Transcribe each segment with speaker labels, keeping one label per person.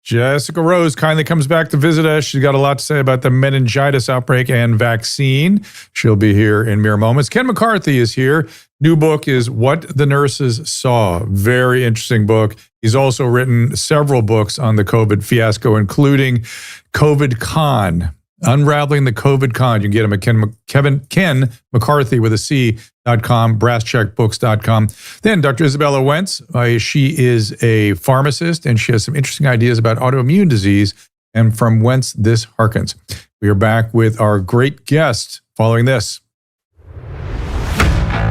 Speaker 1: Jessica Rose kindly comes back to visit us. She's got a lot to say about the meningitis outbreak and vaccine. She'll be here in mere moments. Ken McCarthy is here. New book is What the Nurses Saw. Very interesting book. He's also written several books on the COVID fiasco, including COVID Con, Unraveling the COVID Con. You can get him at Ken McCarthy with a C.com, brasscheckbooks.com. Then Dr. Izabella Wentz, she is a pharmacist, and she has some interesting ideas about autoimmune disease. And from whence this harkens. We are back with our great guest following this.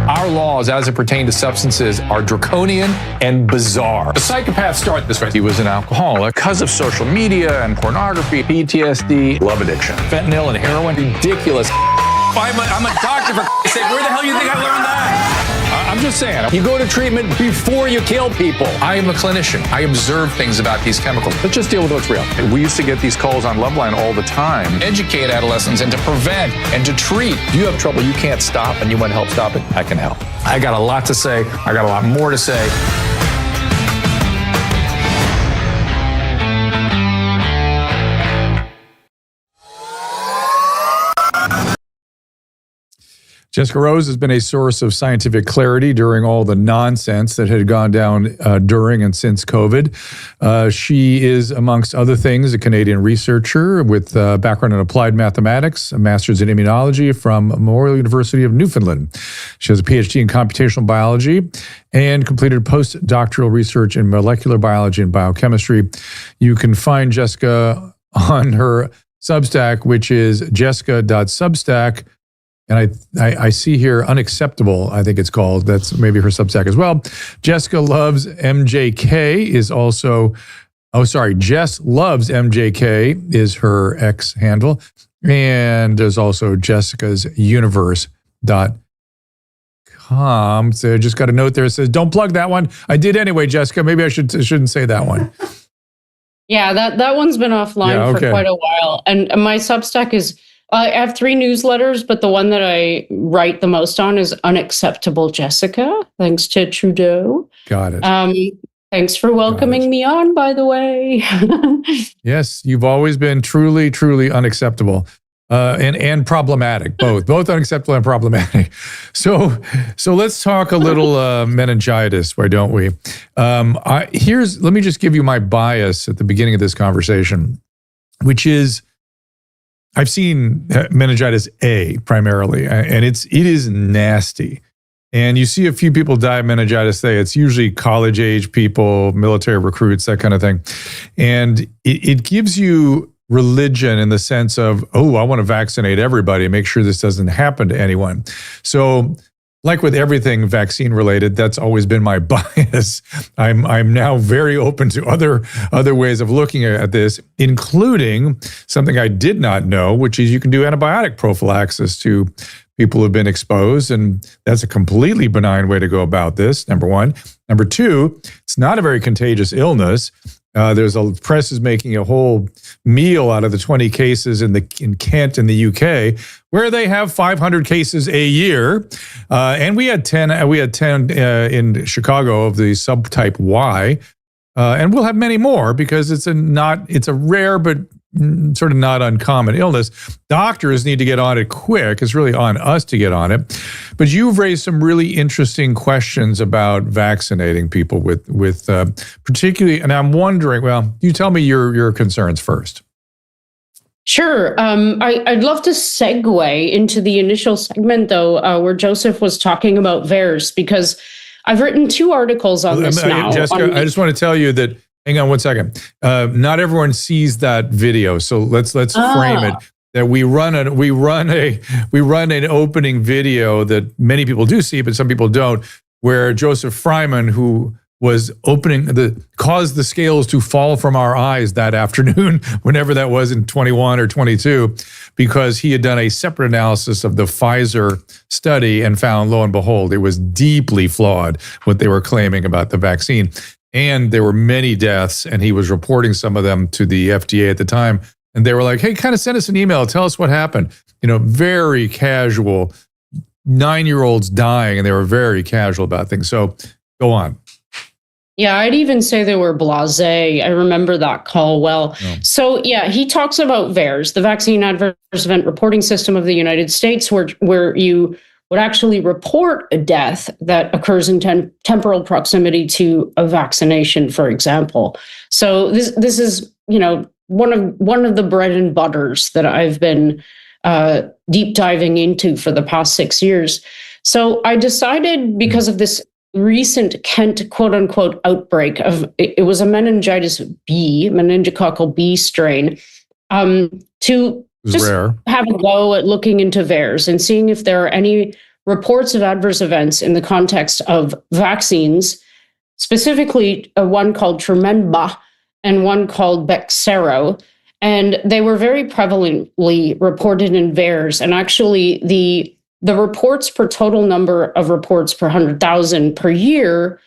Speaker 2: Our laws as it pertains to substances are draconian and bizarre. The psychopaths start this way. He was an alcoholic because of social media and pornography, PTSD, love addiction, fentanyl and heroin. Ridiculous. I'm a doctor, for sake. Where the hell do you think I learned that? I'm just saying, you go to treatment before you kill people. I am a clinician. I observe things about these chemicals. Let's just deal with what's real. We used to get these calls on Loveline all the time. Educate adolescents and to prevent and to treat. If you have trouble you can't stop and you want help stop it, I can help. I got a lot to say. I got a lot more to say.
Speaker 1: Jessica Rose has been a source of scientific clarity during all the nonsense that had gone down during and since COVID. She is, amongst other things, a Canadian researcher with a background in applied mathematics, a master's in immunology from Memorial University of Newfoundland. She has a PhD in computational biology and completed postdoctoral research in molecular biology and biochemistry. You can find Jessica on her Substack, which is jessica.substack. And I see here Unacceptable, I think it's called. That's maybe her Substack as well. Jessica Loves MJK is also, Jess Loves MJK is her X handle. And there's also jessicasuniverse.com. So I just got a note there that says, don't plug that one. I did anyway, Jessica. Maybe I shouldn't say that one.
Speaker 3: Yeah, that one's been offline for quite a while. And my Substack is, I have 3 newsletters, but the one that I write the most on is Unacceptable Jessica, thanks to Trudeau.
Speaker 1: Got it.
Speaker 3: Thanks for welcoming me on, by the way.
Speaker 1: Yes, you've always been truly, truly unacceptable and problematic, both unacceptable and problematic. So let's talk a little meningitis, why don't we? Let me just give you my bias at the beginning of this conversation, which is, I've seen meningitis A primarily, and it is nasty. And you see a few people die of meningitis A. It's usually college-age people, military recruits, that kind of thing. And it gives you religion in the sense of, I want to vaccinate everybody and make sure this doesn't happen to anyone. So, like with everything vaccine related, that's always been my bias. I'm now very open to other ways of looking at this, including something I did not know, which is you can do antibiotic prophylaxis to people who've been exposed, and that's a completely benign way to go about this, number one. Number two, it's not a very contagious illness. Press is making a whole meal out of the 20 cases in Kent in the UK, where they have 500 cases a year, and we had 10 in Chicago of the subtype Y, and we'll have many more because it's a rare but sort of not uncommon illness. Doctors need to get on it quick. It's really on us to get on it. But you've raised some really interesting questions about vaccinating people with particularly, and I'm wondering, well, you tell me your concerns first.
Speaker 3: Sure. I'd love to segue into the initial segment, though, where Joseph was talking about VAERS, because I've written 2 articles on this now.
Speaker 1: Jessica, I just want to tell you that, hang on one second. Not everyone sees that video, so let's frame it. That we run an opening video that many people do see, but some people don't, where Joseph Fryman, who was caused the scales to fall from our eyes that afternoon, whenever that was in 21 or 22, because he had done a separate analysis of the Pfizer study and found, lo and behold, it was deeply flawed what they were claiming about the vaccine. And there were many deaths, and he was reporting some of them to the FDA at the time. And they were like, hey, kind of send us an email. Tell us what happened. Very casual, 9-year-olds dying, and they were very casual about things. So go on.
Speaker 3: Yeah, I'd even say they were blasé. I remember that call well.
Speaker 1: Yeah.
Speaker 3: So yeah, he talks about VAERS, the Vaccine Adverse Event Reporting System of the United States, where you would actually report a death that occurs in temporal proximity to a vaccination, for example. So this is, you know, one of the bread and butters that I've been deep diving into for the past 6 years. So I decided, because of this recent Kent quote unquote outbreak of, it was a meningitis B, meningococcal B strain, to just have a go at looking into VAERS and seeing if there are any reports of adverse events in the context of vaccines, specifically one called MenB and one called Bexsero. And they were very prevalently reported in VAERS. And actually, the reports per total number of reports per 100,000 per year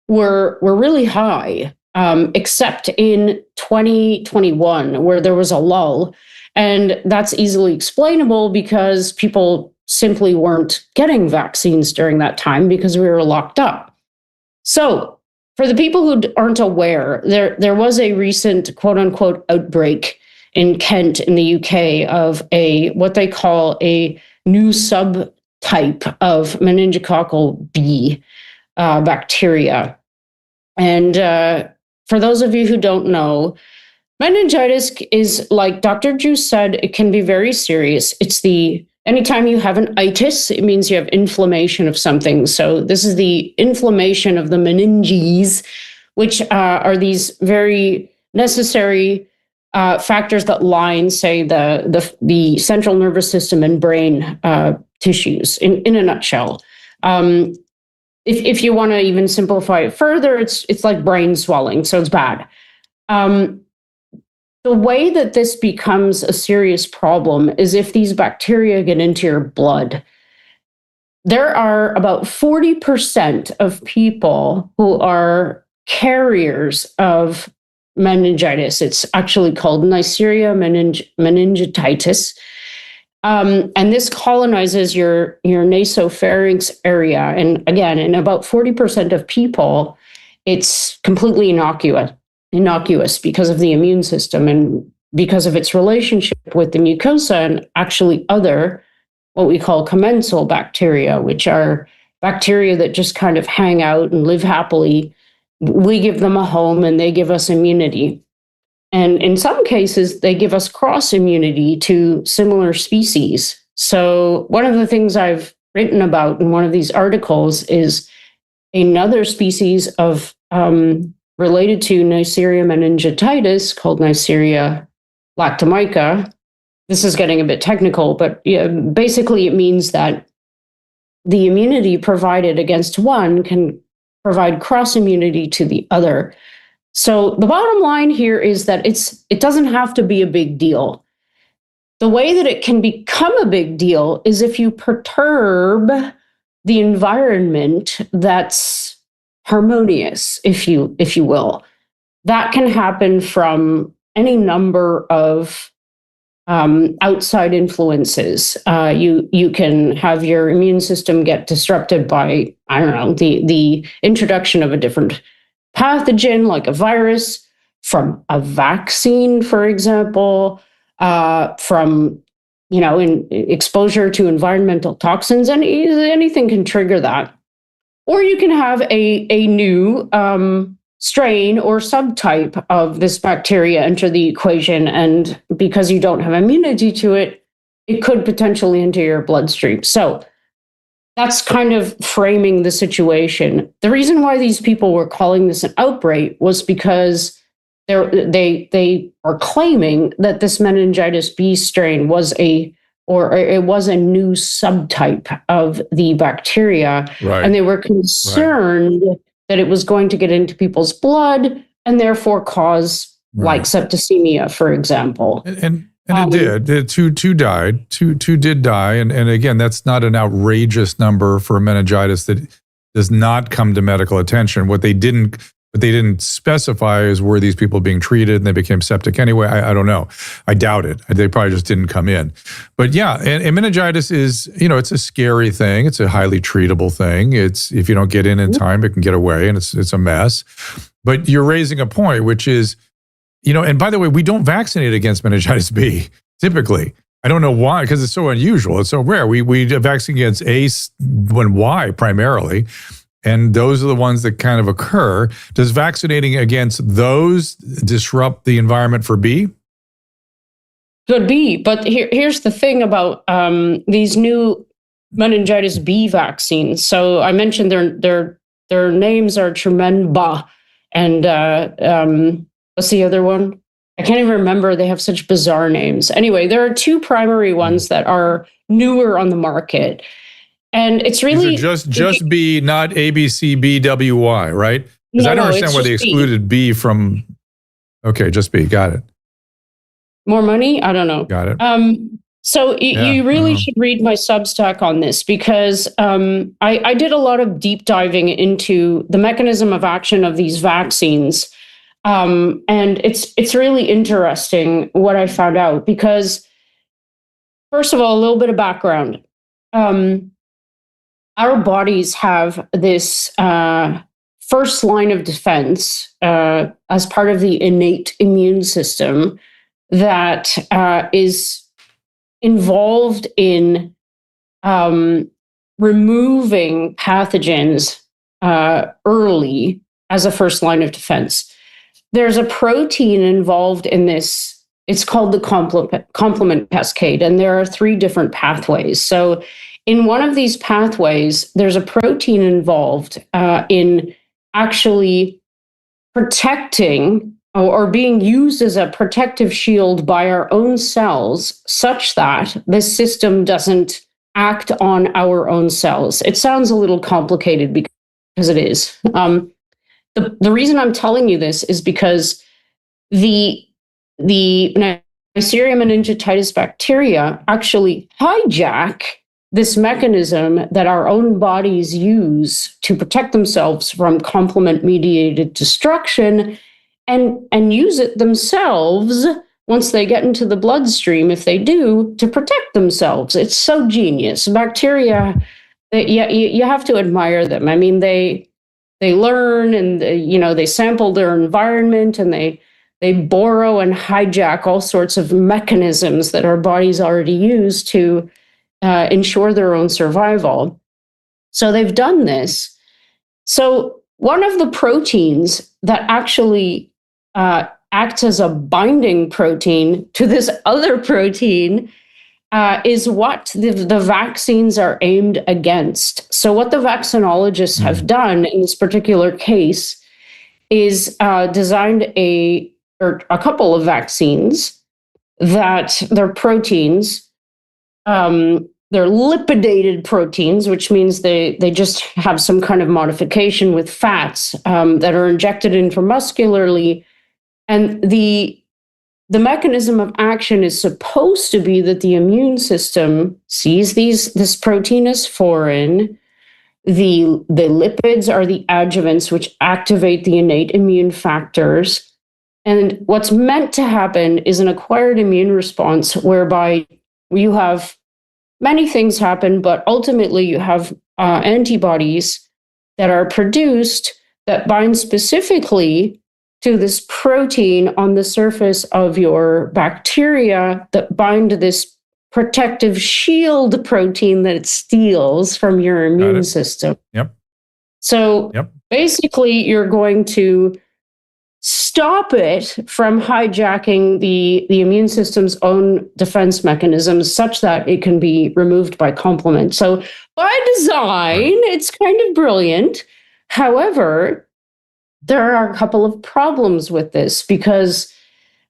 Speaker 3: were really high, except in 2021, where there was a lull. And that's easily explainable because people simply weren't getting vaccines during that time because we were locked up. So for the people who aren't aware, there was a recent quote unquote outbreak in Kent in the UK of what they call a new subtype of meningococcal B bacteria. And for those of you who don't know, meningitis is, like Dr. Drew said, it can be very serious. Anytime you have an itis, it means you have inflammation of something. So this is the inflammation of the meninges, which are these very necessary factors that line, say, the central nervous system and brain tissues. In a nutshell, if you want to even simplify it further, it's like brain swelling, so it's bad. The way that this becomes a serious problem is if these bacteria get into your blood. There are about 40% of people who are carriers of meningitis. It's actually called Neisseria meningititis. And this colonizes your nasopharynx area. And again, in about 40% of people, it's completely innocuous because of the immune system and because of its relationship with the mucosa and actually other, what we call commensal bacteria, which are bacteria that just kind of hang out and live happily. We give them a home and they give us immunity. And in some cases, they give us cross immunity to similar species. So one of the things I've written about in one of these articles is another species of related to Neisseria meningititis called Neisseria lactomica. This is getting a bit technical, but basically it means that the immunity provided against one can provide cross immunity to the other. So the bottom line here is that it doesn't have to be a big deal. The way that it can become a big deal is if you perturb the environment that's harmonious, if you will. That can happen from any number of outside influences. You can have your immune system get disrupted by, I don't know, the introduction of a different pathogen, like a virus, from a vaccine, for example, from in exposure to environmental toxins, and anything can trigger that. Or you can have a new strain or subtype of this bacteria enter the equation, and because you don't have immunity to it, it could potentially enter your bloodstream. So that's kind of framing the situation. The reason why these people were calling this an outbreak was because they are claiming that this meningitis B strain was a new subtype of the bacteria.
Speaker 1: Right.
Speaker 3: And they were concerned that it was going to get into people's blood and therefore cause like septicemia, for example.
Speaker 1: And it did. Two died. Two did die. And again, that's not an outrageous number for meningitis that does not come to medical attention. What they didn't but they didn't specify as were these people being treated and they became septic anyway. I don't know. I doubt it. They probably just didn't come in. But yeah, and meningitis is, it's a scary thing. It's a highly treatable thing. It's, if you don't get in time, it can get away, and it's a mess. But you're raising a point, which is, and by the way, we don't vaccinate against meningitis B, typically. I don't know why, because it's so unusual. It's so rare. We vaccinate against A and Y primarily. And those are the ones that kind of occur. Does vaccinating against those disrupt the environment for B?
Speaker 3: Could be, but here's the thing about these new meningitis B vaccines. So I mentioned their names are MenB, and what's the other one? I can't even remember. They have such bizarre names. Anyway, there are two primary ones that are newer on the market. And it's really
Speaker 1: just B, not ABCBWY, right? Because I don't understand why they excluded B from. Okay, just B. Got it.
Speaker 3: More money? I don't know.
Speaker 1: Got it.
Speaker 3: So you really should read my Substack on this, because I did a lot of deep diving into the mechanism of action of these vaccines, and it's really interesting what I found out. Because first of all, a little bit of background. Our bodies have this first line of defense as part of the innate immune system that is involved in removing pathogens early as a first line of defense. There's a protein involved in this. It's called the complement cascade, and there are 3 different pathways. So in one of these pathways, there's a protein involved in actually protecting or being used as a protective shield by our own cells, such that this system doesn't act on our own cells. It sounds a little complicated because it is. The reason I'm telling you this is because the Neisseria meningitidis bacteria actually hijack this mechanism that our own bodies use to protect themselves from complement-mediated destruction, and use it themselves once they get into the bloodstream, if they do, to protect themselves. It's so genius. Bacteria, you have to admire them. I mean, they learn, and they sample their environment, and they borrow and hijack all sorts of mechanisms that our bodies already use to ensure their own survival. So they've done this. So one of the proteins that actually acts as a binding protein to this other protein is what the vaccines are aimed against. So what the vaccinologists have done in this particular case is designed a couple of vaccines that they're proteins. They're lipidated proteins, which means they just have some kind of modification with fats that are injected intramuscularly. And the mechanism of action is supposed to be that the immune system sees this protein as foreign. The lipids are the adjuvants which activate the innate immune factors. And what's meant to happen is an acquired immune response whereby you have many things happen, but ultimately you have antibodies that are produced that bind specifically to this protein on the surface of your bacteria that bind to this protective shield protein that it steals from your immune system.
Speaker 1: Yep.
Speaker 3: So basically, you're going to stop it from hijacking the immune system's own defense mechanisms such that it can be removed by complement. So by design, it's kind of brilliant. However, there are a couple of problems with this because,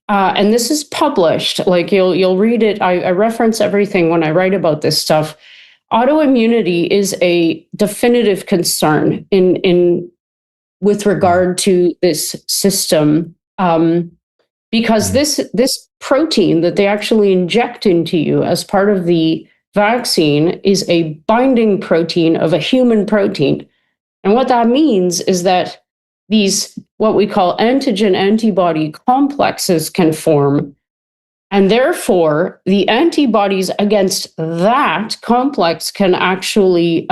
Speaker 3: and this is published, like you'll read it. I reference everything when I write about this stuff. Autoimmunity is a definitive concern with regard to this system, because this protein that they actually inject into you as part of the vaccine is a binding protein of a human protein. And what that means is that these what we call antigen antibody complexes can form. And therefore, the antibodies against that complex can actually,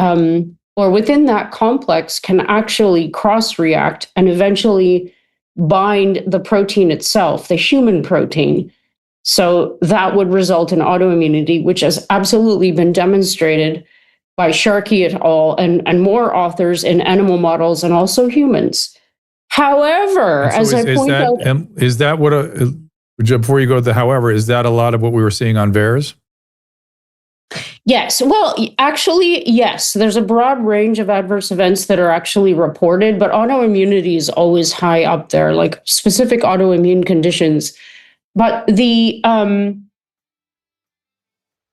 Speaker 3: or within that complex, can actually cross-react and eventually bind the protein itself, the human protein. So that would result in autoimmunity, which has absolutely been demonstrated by Sharkey et al. And more authors in animal models and also humans. However,
Speaker 1: so
Speaker 3: as I point out,
Speaker 1: is that what before you go to the however, is that a lot of what we were seeing on VAERS?
Speaker 3: Yes. Well, actually, yes. There's a broad range of adverse events that are actually reported, but autoimmunity is always high up there, like specific autoimmune conditions. But the,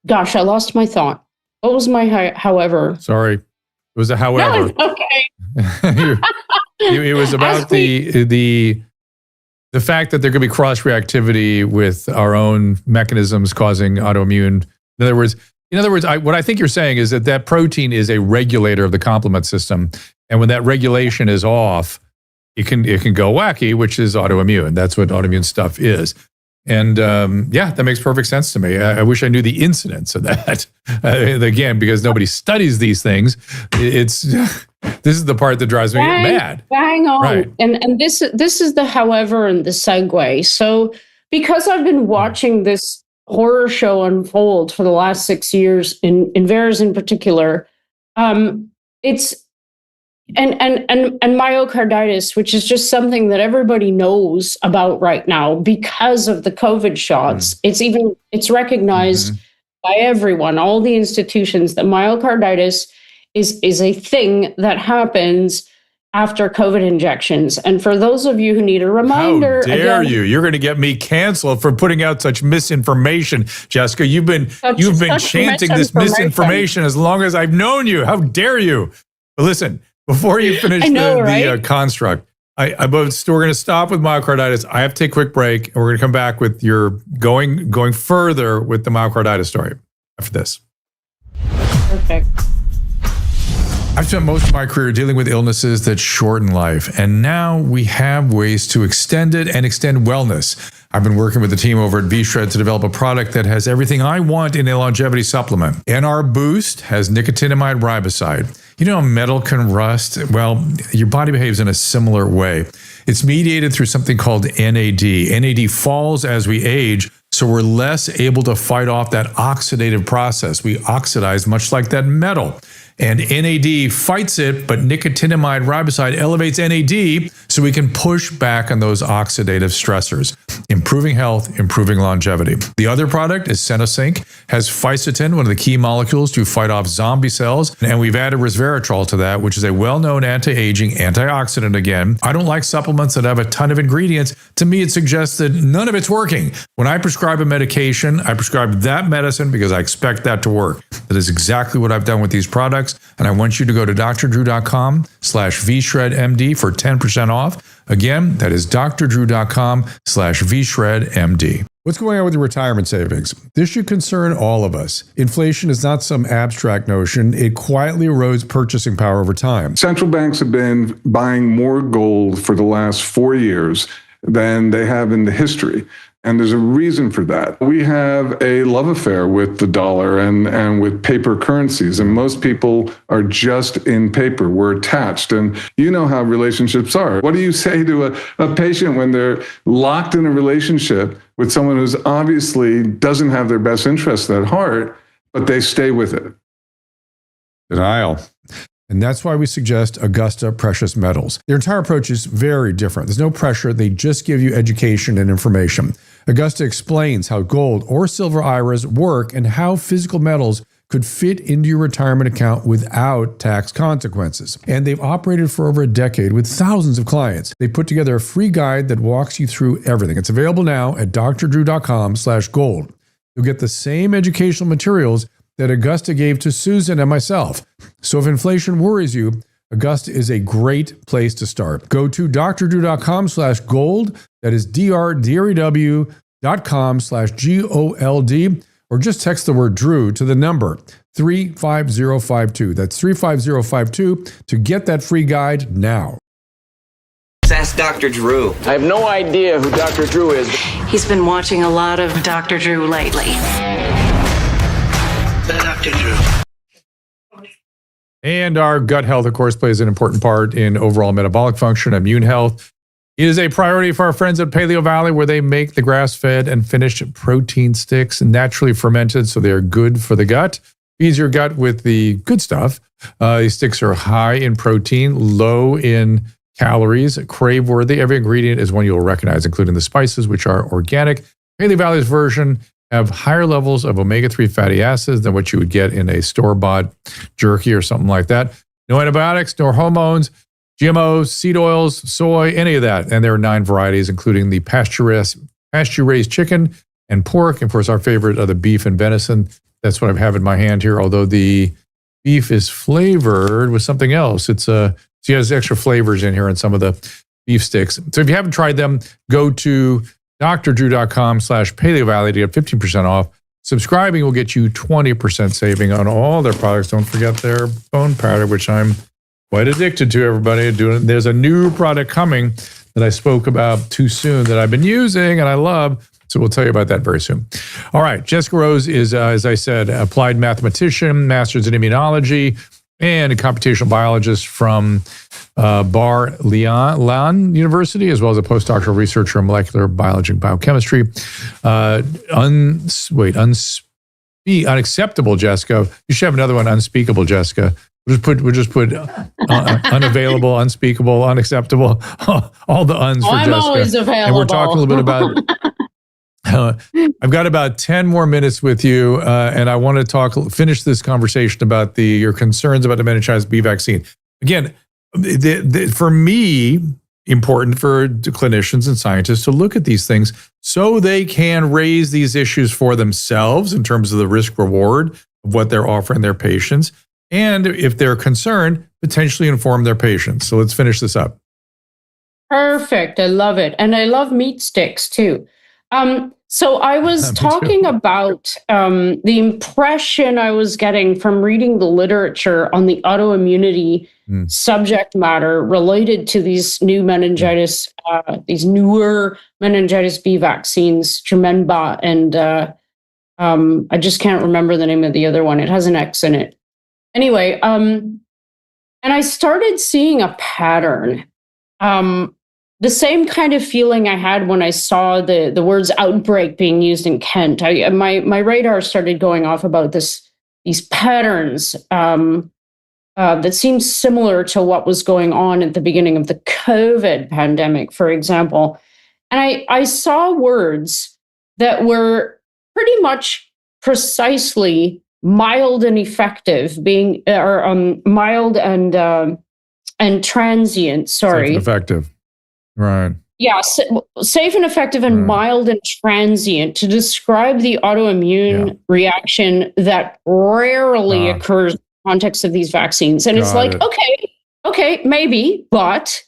Speaker 3: gosh, I lost my thought. What was my however?
Speaker 1: Sorry. It was a however.
Speaker 3: No, okay.
Speaker 1: It was about the fact that there could be cross-reactivity with our own mechanisms causing autoimmune. In other words, what I think you're saying is that protein is a regulator of the complement system, and when that regulation is off, it can go wacky, which is autoimmune. That's what autoimmune stuff is. And yeah, that makes perfect sense to me. I wish I knew the incidence of that. Again, because nobody studies these things. This is the part that drives me mad.
Speaker 3: Bang on.
Speaker 1: Right.
Speaker 3: And this is the however and the segue. So because I've been watching this horror show unfold for the last 6 years in VAERS in particular, it's and myocarditis, which is just something that everybody knows about right now because of the COVID shots. It's recognized by everyone, all the institutions, that myocarditis is a thing that happens after COVID injections. And for those of you who need a reminder,
Speaker 1: how dare you? You're going to get me canceled for putting out such misinformation, Jessica. You've been chanting this misinformation as long as I've known you. How dare you? But listen, before you finish the construct, we're going to stop with myocarditis. I have to take a quick break, and we're going to come back with your going further with the myocarditis story after this.
Speaker 3: Perfect.
Speaker 1: I've spent most of my career dealing with illnesses that shorten life, and now we have ways to extend it and extend wellness. I've been working with the team over at V-Shred to develop a product that has everything I want in a longevity supplement. NR Boost has nicotinamide riboside. You know, metal can rust. Well, your body behaves in a similar way. It's mediated through something called NAD. NAD falls as we age, so we're less able to fight off that oxidative process. We oxidize much like that metal. And NAD fights it, but nicotinamide riboside elevates NAD so we can push back on those oxidative stressors, improving health, improving longevity. The other product is Senosync, has fisetin, one of the key molecules to fight off zombie cells, and we've added resveratrol to that, which is a well-known anti-aging antioxidant again. I don't like supplements that have a ton of ingredients. To me, it suggests that none of it's working. When I prescribe a medication, I prescribe that medicine because I expect that to work. That is exactly what I've done with these products. And I want you to go to drdrew.com/vshredmd for 10% off. Again, that is drdrew.com/vshredmd. What's going on with your retirement savings? This should concern all of us. Inflation is not some abstract notion. It quietly erodes purchasing power over time.
Speaker 4: Central banks have been buying more gold for the last 4 years than they have in the history. And there's a reason for that. We have a love affair with the dollar and with paper currencies. And most people are just in paper. We're attached. And you know how relationships are. What do you say to a patient when they're locked in a relationship with someone who's obviously doesn't have their best interests at heart, but they stay with it?
Speaker 1: Denial. And that's why we suggest Augusta Precious Metals. Their entire approach is very different. There's no pressure. They just give you education and information. Augusta explains how gold or silver IRAs work and how physical metals could fit into your retirement account without tax consequences. And they've operated for over a decade with thousands of clients. They put together a free guide that walks you through everything. It's available now at drdrew.com/gold. You'll get the same educational materials that Augusta gave to Susan and myself. So if inflation worries you, Augusta is a great place to start. Go to drdrew.com/gold. That is drdrew.com/GOLD, or just text the word Drew to the number 35052. That's 35052 to get that free guide now.
Speaker 5: Let's ask Dr. Drew.
Speaker 6: I have no idea who Dr. Drew is.
Speaker 7: He's been watching a lot of Dr. Drew lately.
Speaker 5: Dr. Drew.
Speaker 1: And our gut health, of course, plays an important part in overall metabolic function, immune health. It is a priority for our friends at Paleo Valley, where they make the grass-fed and finished protein sticks, naturally fermented, so they are good for the gut. Feeds your gut with the good stuff. These sticks are high in protein, low in calories, crave-worthy. Every ingredient is one you'll recognize, including the spices, which are organic. Paleo Valley's version have higher levels of omega-3 fatty acids than what you would get in a store-bought jerky or something like that. No antibiotics, no hormones, GMOs, seed oils, soy, any of that. And there are 9 varieties, including the pasture-raised chicken and pork. And of course, our favorite are the beef and venison. That's what I have in my hand here, although the beef is flavored with something else. It has extra flavors in here in some of the beef sticks. So if you haven't tried them, go to drdrew.com/paleovalley to get 15% off. Subscribing will get you 20% saving on all their products. Don't forget their bone powder, which I'm quite addicted to, everybody. There's a new product coming that I spoke about too soon that I've been using and I love. So we'll tell you about that very soon. All right. Jessica Rose is, as I said, applied mathematician, master's in immunology, and a computational biologist from Bar-Ilan University, as well as a postdoctoral researcher in molecular biology and biochemistry. Unacceptable, Jessica. You should have another one, unspeakable, Jessica. We'll just put unavailable, unspeakable, unacceptable, all the uns for Jessica.
Speaker 3: I'm always available.
Speaker 1: And we're talking a little bit about... I've got about 10 more minutes with you, and I want to finish this conversation about your concerns about the meningitis B vaccine. Again, for me, important for clinicians and scientists to look at these things so they can raise these issues for themselves in terms of the risk reward of what they're offering their patients. And if they're concerned, potentially inform their patients. So let's finish this up.
Speaker 3: Perfect. I love it. And I love meat sticks too. So I was talking about the impression I was getting from reading the literature on the autoimmunity subject matter related to these new meningitis, these newer meningitis B vaccines, MenB, and I just can't remember the name of the other one. It has an X in it. Anyway, and I started seeing a pattern. The same kind of feeling I had when I saw the words outbreak being used in Kent. My radar started going off about these patterns that seemed similar to what was going on at the beginning of the COVID pandemic, for example. And I saw words that were pretty much precisely mild and effective, mild and transient. Sorry,
Speaker 1: safe and effective. Right.
Speaker 3: Yeah, safe and effective and mild and transient to describe the autoimmune reaction that rarely occurs in the context of these vaccines. And it's like, okay, maybe, but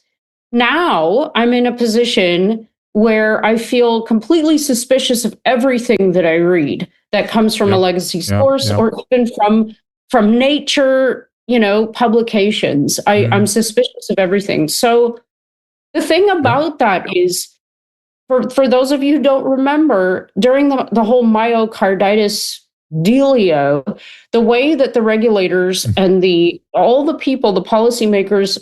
Speaker 3: now I'm in a position where I feel completely suspicious of everything that I read that comes from a legacy source or even from Nature, publications. I'm suspicious of everything. So the thing about that is, for those of you who don't remember, during the whole myocarditis dealio, the way that the regulators and all the people, the policymakers,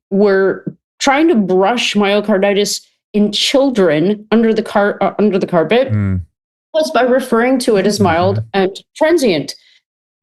Speaker 3: were trying to brush myocarditis in children under the carpet was by referring to it as mild and transient.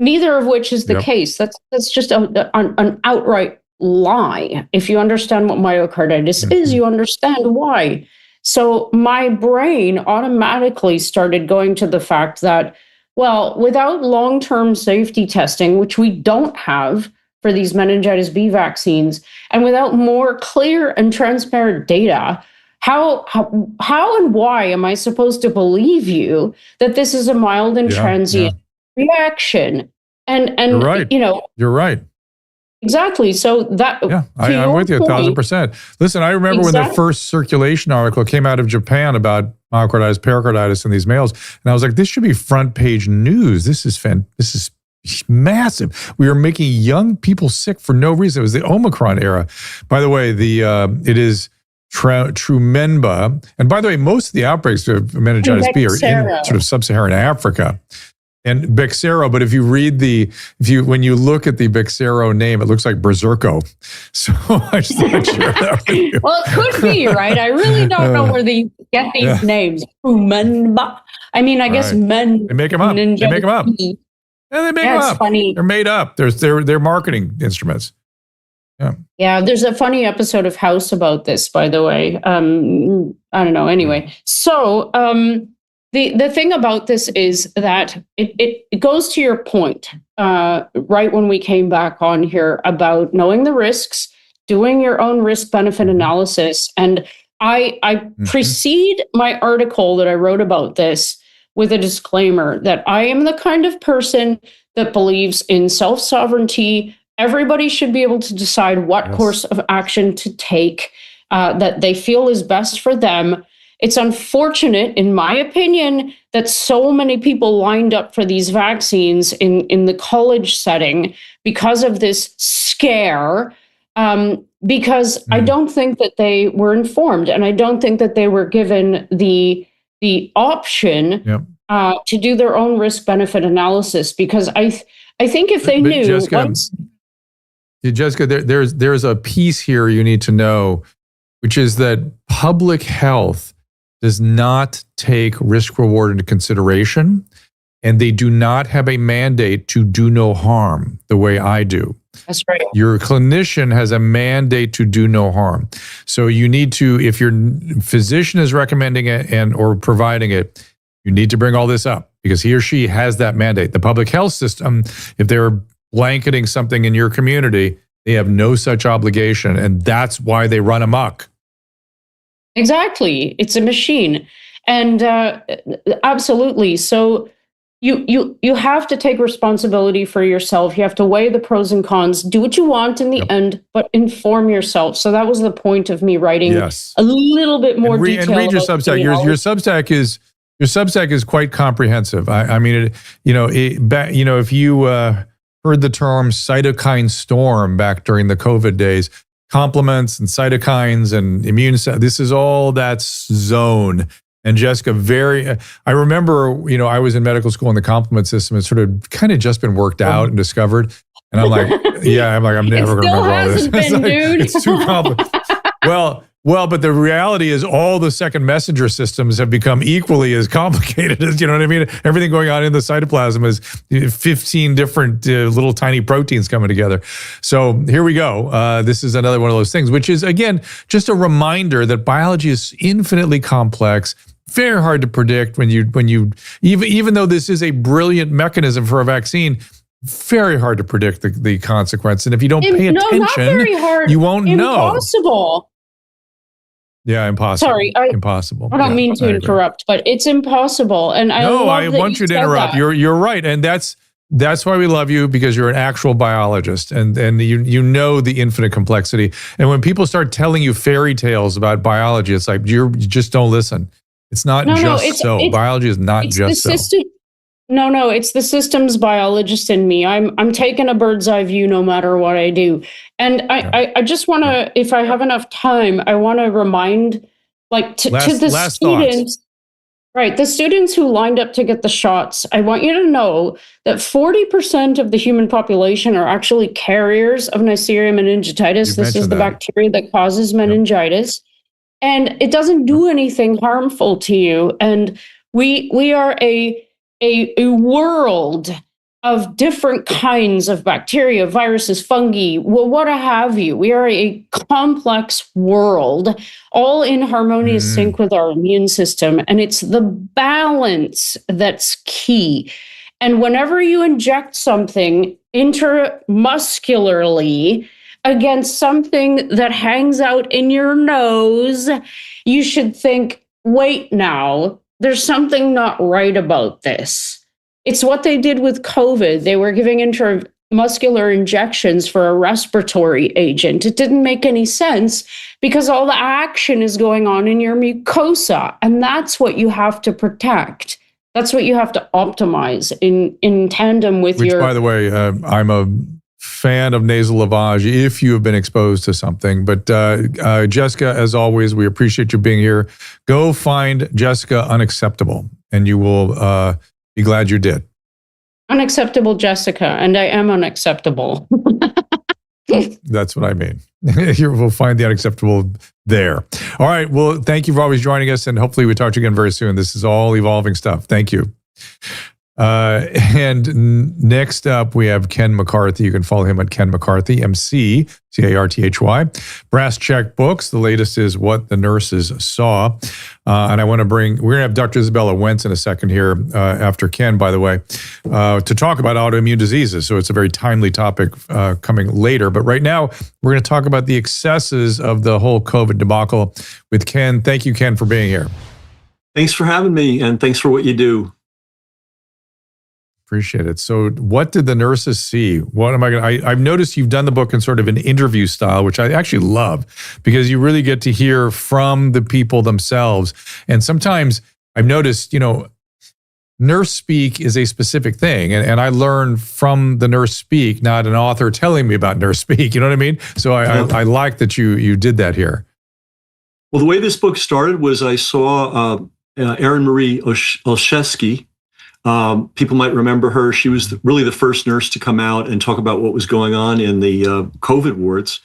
Speaker 3: Neither of which is the case. That's just an outright lie. If you understand what myocarditis is, you understand why. So my brain automatically started going to the fact that, well, without long-term safety testing, which we don't have for these meningitis B vaccines, and without more clear and transparent data, how and why am I supposed to believe you that this is a mild and transient reaction? And
Speaker 1: you're right. You're right.
Speaker 3: Exactly. So that
Speaker 1: I'm with you 1,000%. Listen, I remember when the first circulation article came out of Japan about myocarditis, pericarditis in these males, and I was like, this should be front page news. This is massive. We are making young people sick for no reason. It was the Omicron era. By the way, it is Trumemba. And by the way, most of the outbreaks of meningitis B are in sort of sub-Saharan Africa. And Bexero, but if you read when you look at the Bexero name, it looks like Berserko. So I just thought I'd share that with you.
Speaker 3: Well, it could be, right? I really don't know where they get these names. Trumemba. I mean, I guess men.
Speaker 1: They make them up. They make them up. Yeah, they make them up.
Speaker 3: Funny.
Speaker 1: They're made up. They're marketing instruments.
Speaker 3: Yeah, there's a funny episode of House about this, by the way. I don't know. Anyway, so the thing about this is that it goes to your point, right when we came back on here about knowing the risks, doing your own risk-benefit analysis. And I precede my article that I wrote about this with a disclaimer that I am the kind of person that believes in self-sovereignty. Everybody should be able to decide what course of action to take that they feel is best for them. It's unfortunate, in my opinion, that so many people lined up for these vaccines in the college setting because of this scare, because I don't think that they were informed, and I don't think that they were given the option to do their own risk-benefit analysis, because I think if they knew...
Speaker 1: Jessica, there's a piece here you need to know, which is that public health does not take risk reward into consideration, and they do not have a mandate to do no harm the way I do.
Speaker 3: That's right.
Speaker 1: Your clinician has a mandate to do no harm. So you need to, if your physician is recommending it or providing it, you need to bring all this up because he or she has that mandate. The public health system, if they're blanketing something in your community, they have no such obligation, and that's why they run amok.
Speaker 3: Exactly. It's a machine. And absolutely. So you have to take responsibility for yourself. You have to weigh the pros and cons, do what you want in the end, but inform yourself. So that was the point of me writing a little bit more detail. And
Speaker 1: read your Substack. Your Substack is quite comprehensive. I mean, if you heard the term cytokine storm back during the COVID days, complements and cytokines and immune cells, this is all that zone. And Jessica, I remember, I was in medical school and the complement system has sort of kind of just been worked out and discovered. And I'm like, I'm never going to remember all this. It's too complicated. Well, but the reality is all the second messenger systems have become equally as complicated as, you know what I mean? Everything going on in the cytoplasm is 15 different little tiny proteins coming together. So here we go. This is another one of those things, which is, again, just a reminder that biology is infinitely complex, very hard to predict even though this is a brilliant mechanism for a vaccine, very hard to predict the consequence. And if you don't pay attention,
Speaker 3: not very hard.
Speaker 1: You won't know.
Speaker 3: Impossible.
Speaker 1: Yeah, impossible.
Speaker 3: Sorry,
Speaker 1: impossible.
Speaker 3: I don't mean to interrupt, but it's impossible. And I
Speaker 1: want you to interrupt. You're right, and that's why we love you, because you're an actual biologist, and you know the infinite complexity. And when people start telling you fairy tales about biology, it's like you just don't listen. It's not biology is not just so.
Speaker 3: No, it's the systems biologist in me. I'm taking a bird's eye view no matter what I do. And I just want to, if I have enough time, I want to remind to the students, right, the students who lined up to get the shots, I want you to know that 40% of the human population are actually carriers of Neisseria meningitidis. This is the bacteria that causes meningitis. And it doesn't do anything harmful to you. And we are a world of different kinds of bacteria, viruses, fungi, what have you. We are a complex world, all in harmonious sync with our immune system. And it's the balance that's key. And whenever you inject something intramuscularly against something that hangs out in your nose, you should think, wait now, there's something not right about this. It's what they did with COVID. They were giving intramuscular injections for a respiratory agent. It didn't make any sense because all the action is going on in your mucosa, and that's what you have to protect. That's what you have to optimize in tandem with
Speaker 1: Which, by the way, I'm a fan of nasal lavage if you have been exposed to something. But Jessica, as always, we appreciate you being here. Go find Jessica Unacceptable, and you will be glad you did.
Speaker 3: Unacceptable Jessica, and I am unacceptable.
Speaker 1: That's what I mean. You will find the unacceptable there. All right. Well, thank you for always joining us, and hopefully we talk to you again very soon. This is all evolving stuff. Thank you. And next up, we have Ken McCarthy. You can follow him at Ken McCarthy, McCarthy. Brass Check Books. The latest is What the Nurses Saw. And I want to we're going to have Dr. Izabella Wentz in a second here, after Ken, by the way, to talk about autoimmune diseases. So it's a very timely topic coming later. But right now, we're going to talk about the excesses of the whole COVID debacle with Ken. Thank you, Ken, for being here.
Speaker 8: Thanks for having me, and thanks for what you do.
Speaker 1: Appreciate it. So what did the nurses see? What am I going to, I've noticed you've done the book in sort of an interview style, which I actually love because you really get to hear from the people themselves. And sometimes I've noticed, nurse speak is a specific thing. And I learn from the nurse speak, not an author telling me about nurse speak. You know what I mean? So I like that you did that here.
Speaker 8: Well, the way this book started was I saw Erin Marie Olszewski. People might remember her. She was really the first nurse to come out and talk about what was going on in the COVID wards.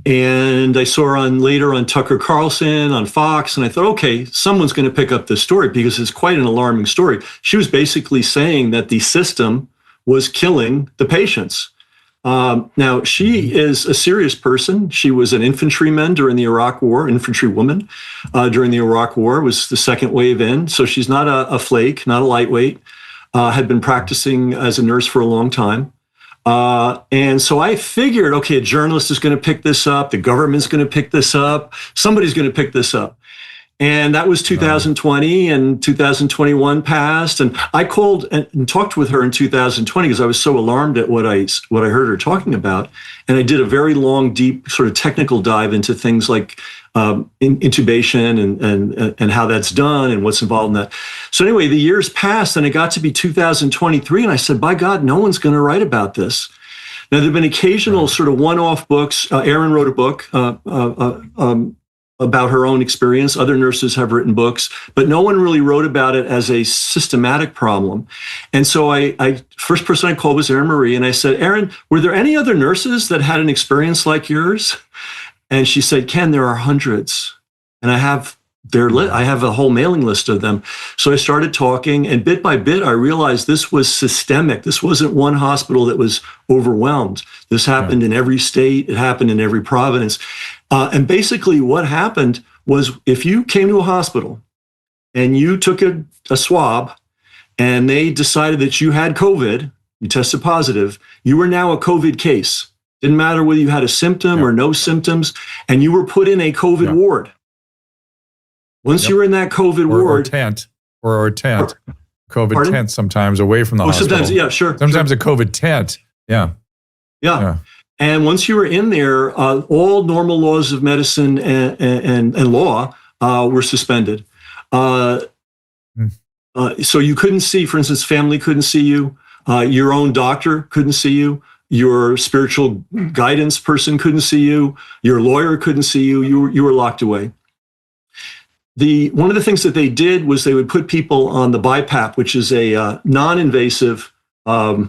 Speaker 8: And I saw her later on Tucker Carlson on Fox, and I thought, okay, someone's going to pick up this story because it's quite an alarming story. She was basically saying that the system was killing the patients. Now, she is a serious person. She was an infantryman during the Iraq War, infantrywoman during the Iraq War, was the second wave in. So she's not a flake, not a lightweight, had been practicing as a nurse for a long time. And so I figured, okay, a journalist is going to pick this up. The government's going to pick this up. Somebody's going to pick this up. And that was 2020, and 2021 passed. And I called and talked with her in 2020 because I was so alarmed at what I heard her talking about. And I did a very long, deep sort of technical dive into things like intubation and how that's done and what's involved in that. So anyway, the years passed and it got to be 2023. And I said, by God, no one's going to write about this. Now, there have been occasional sort of one-off books. Erin wrote a book about her own experience. Other nurses have written books, but no one really wrote about it as a systematic problem. And so I first person I called was Erin Marie, and I said, Erin, were there any other nurses that had an experience like yours? And she said, Ken, there are hundreds, and I have a whole mailing list of them. So I started talking, and bit by bit, I realized this was systemic. This wasn't one hospital that was overwhelmed. This happened in every state. It happened in every province. And basically what happened was if you came to a hospital and you took a swab and they decided that you had COVID, you tested positive, you were now a COVID case. Didn't matter whether you had a symptom or no symptoms, and you were put in a COVID ward. Once you were in that COVID ward.
Speaker 1: Or tent. COVID tent sometimes away from the hospital.
Speaker 8: Sometimes, yeah, sure.
Speaker 1: Sometimes a COVID tent. Yeah.
Speaker 8: And once you were in there, all normal laws of medicine and law were suspended. So you couldn't see, for instance, family couldn't see you. Your own doctor couldn't see you. Your spiritual guidance person couldn't see you. Your lawyer couldn't see you. You were locked away. One of the things that they did was they would put people on the BiPAP, which is a non-invasive, I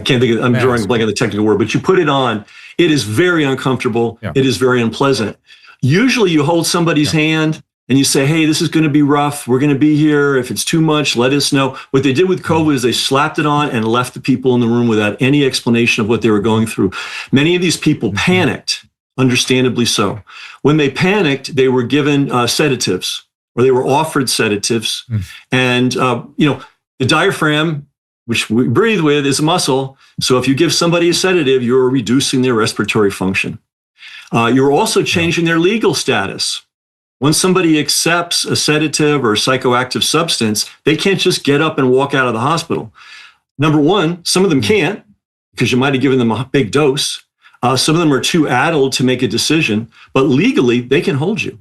Speaker 8: can't think of, I'm drawing a blank on the technical word, but you put it on. It is very uncomfortable. Yeah. It is very unpleasant. Usually you hold somebody's hand and you say, hey, this is going to be rough. We're going to be here. If it's too much, let us know. What they did with COVID is they slapped it on and left the people in the room without any explanation of what they were going through. Many of these people panicked, understandably so. When they panicked, they were given sedatives, or they were offered sedatives. And, the diaphragm, which we breathe with, is a muscle. So if you give somebody a sedative, you're reducing their respiratory function. You're also changing their legal status. Once somebody accepts a sedative or a psychoactive substance, they can't just get up and walk out of the hospital. Number one, some of them can't because you might have given them a big dose. Some of them are too addled to make a decision, but legally they can hold you.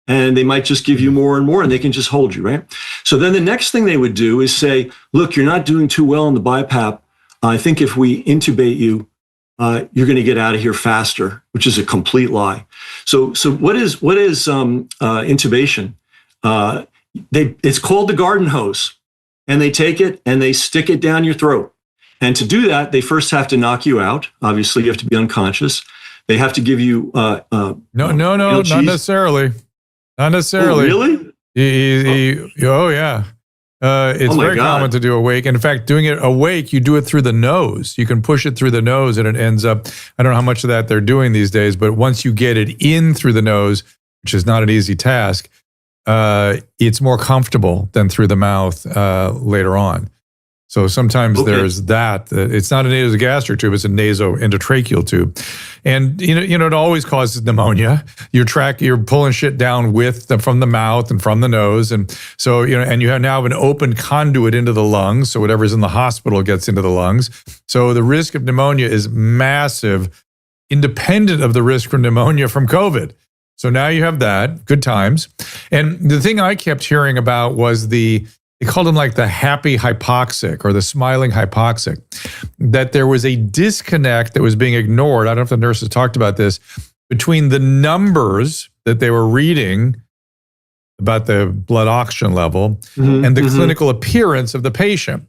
Speaker 8: And they might just give you more and more, and they can just hold you, right? So then the next thing they would do is say, look, you're not doing too well in the BiPAP. I think if we intubate you, you're going to get out of here faster, which is a complete lie. So what is intubation? It's called the garden hose, and they take it and they stick it down your throat. And to do that, they first have to knock you out. Obviously, you have to be unconscious. They have to give you
Speaker 1: no, not necessarily. Not necessarily.
Speaker 8: Oh, really?
Speaker 1: Oh yeah. It's very common to do awake. In fact, doing it awake, you do it through the nose. You can push it through the nose, and it ends up. I don't know how much of that they're doing these days, but once you get it in through the nose, which is not an easy task, it's more comfortable than through the mouth later on. So sometimes there's that. It's not a nasogastric tube; it's a nasoendotracheal tube, and it always causes pneumonia. You're pulling shit down from the mouth and from the nose, and so and you now have an open conduit into the lungs. So whatever's in the hospital gets into the lungs. So the risk of pneumonia is massive, independent of the risk from pneumonia from COVID. So now you have that. Good times. And the thing I kept hearing about was they called them like the happy hypoxic or the smiling hypoxic, that there was a disconnect that was being ignored. I don't know if the nurses talked about this, between the numbers that they were reading about the blood oxygen level and the clinical appearance of the patient.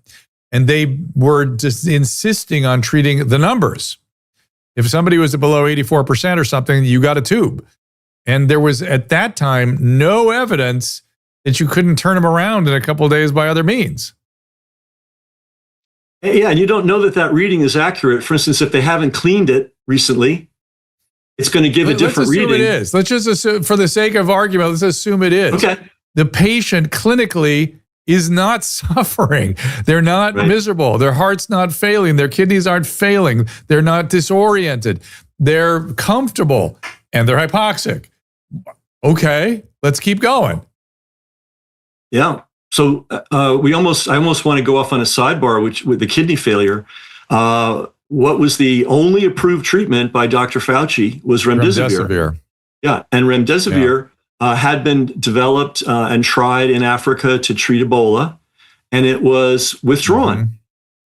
Speaker 1: And they were just insisting on treating the numbers. If somebody was below 84% or something, you got a tube. And there was at that time no evidence that you couldn't turn them around in a couple of days by other means.
Speaker 8: Yeah, and you don't know that reading is accurate. For instance, if they haven't cleaned it recently, it's going to give a different reading.
Speaker 1: Let's assume it is. Let's just assume, for the sake of argument, let's assume it is.
Speaker 8: Okay.
Speaker 1: The patient clinically is not suffering. They're not miserable. Their heart's not failing. Their kidneys aren't failing. They're not disoriented. They're comfortable, and they're hypoxic. Okay, let's keep going.
Speaker 8: Yeah. So I almost want to go off on a sidebar, which with the kidney failure. What was the only approved treatment by Dr. Fauci was remdesivir. Yeah, and remdesivir had been developed and tried in Africa to treat Ebola, and it was withdrawn.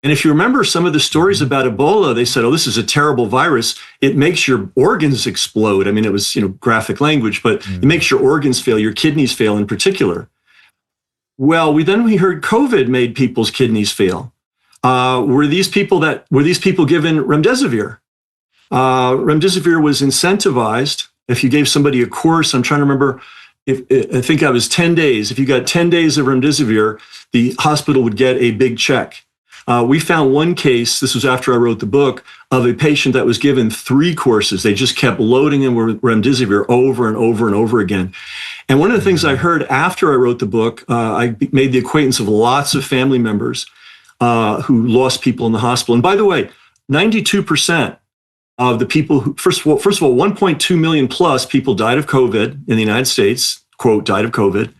Speaker 8: And if you remember some of the stories about Ebola, they said, "Oh, this is a terrible virus. It makes your organs explode." I mean, it was graphic language, but it makes your organs fail, your kidneys fail in particular. Well, we heard COVID made people's kidneys fail. Were these people given remdesivir? Remdesivir was incentivized. If you gave somebody a course, I'm trying to remember, I think I was 10 days. If you got 10 days of remdesivir, the hospital would get a big check. We found one case, this was after I wrote the book, of a patient that was given 3 courses. They just kept loading him with remdesivir over and over and over again. And one of the things I heard after I wrote the book, I made the acquaintance of lots of family members who lost people in the hospital. And by the way, 92% of the people who, first of all, 1.2 million plus people died of COVID in the United States, quote, died of COVID.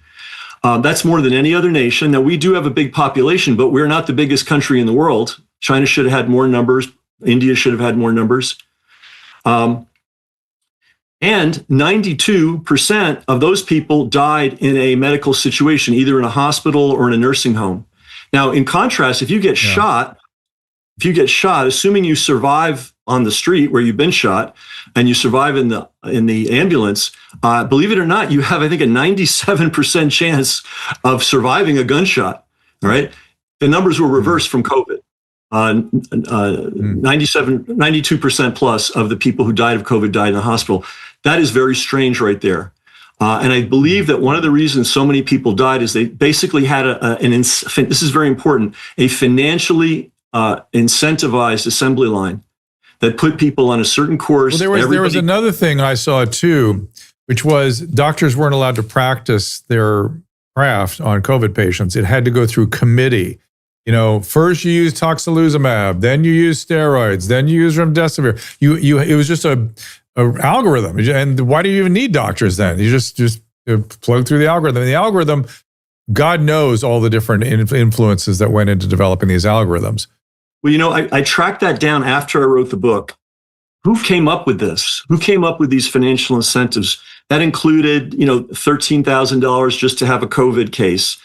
Speaker 8: That's more than any other nation. Now, we do have a big population, but we're not the biggest country in the world. China should have had more numbers. India should have had more numbers. And 92% of those people died in a medical situation, either in a hospital or in a nursing home. Now, in contrast, if you get shot, assuming you survive on the street where you've been shot and you survive in the ambulance, believe it or not, you have, I think, a 97% chance of surviving a gunshot. All right. The numbers were reversed from COVID. 92% plus of the people who died of COVID died in the hospital. That is very strange right there. And I believe that one of the reasons so many people died is they basically had this is very important, a financially incentivized assembly line that put people on a certain course.
Speaker 1: Well, there was another thing I saw too, which was doctors weren't allowed to practice their craft on COVID patients. It had to go through committee. First you use tocilizumab, then you use steroids, then you use remdesivir. It was just a algorithm. And why do you even need doctors then? You just plug through the algorithm. And the algorithm, God knows all the different influences that went into developing these algorithms.
Speaker 8: Well, I tracked that down after I wrote the book. Who came up with this? Who came up with these financial incentives? That included, $13,000 just to have a COVID case,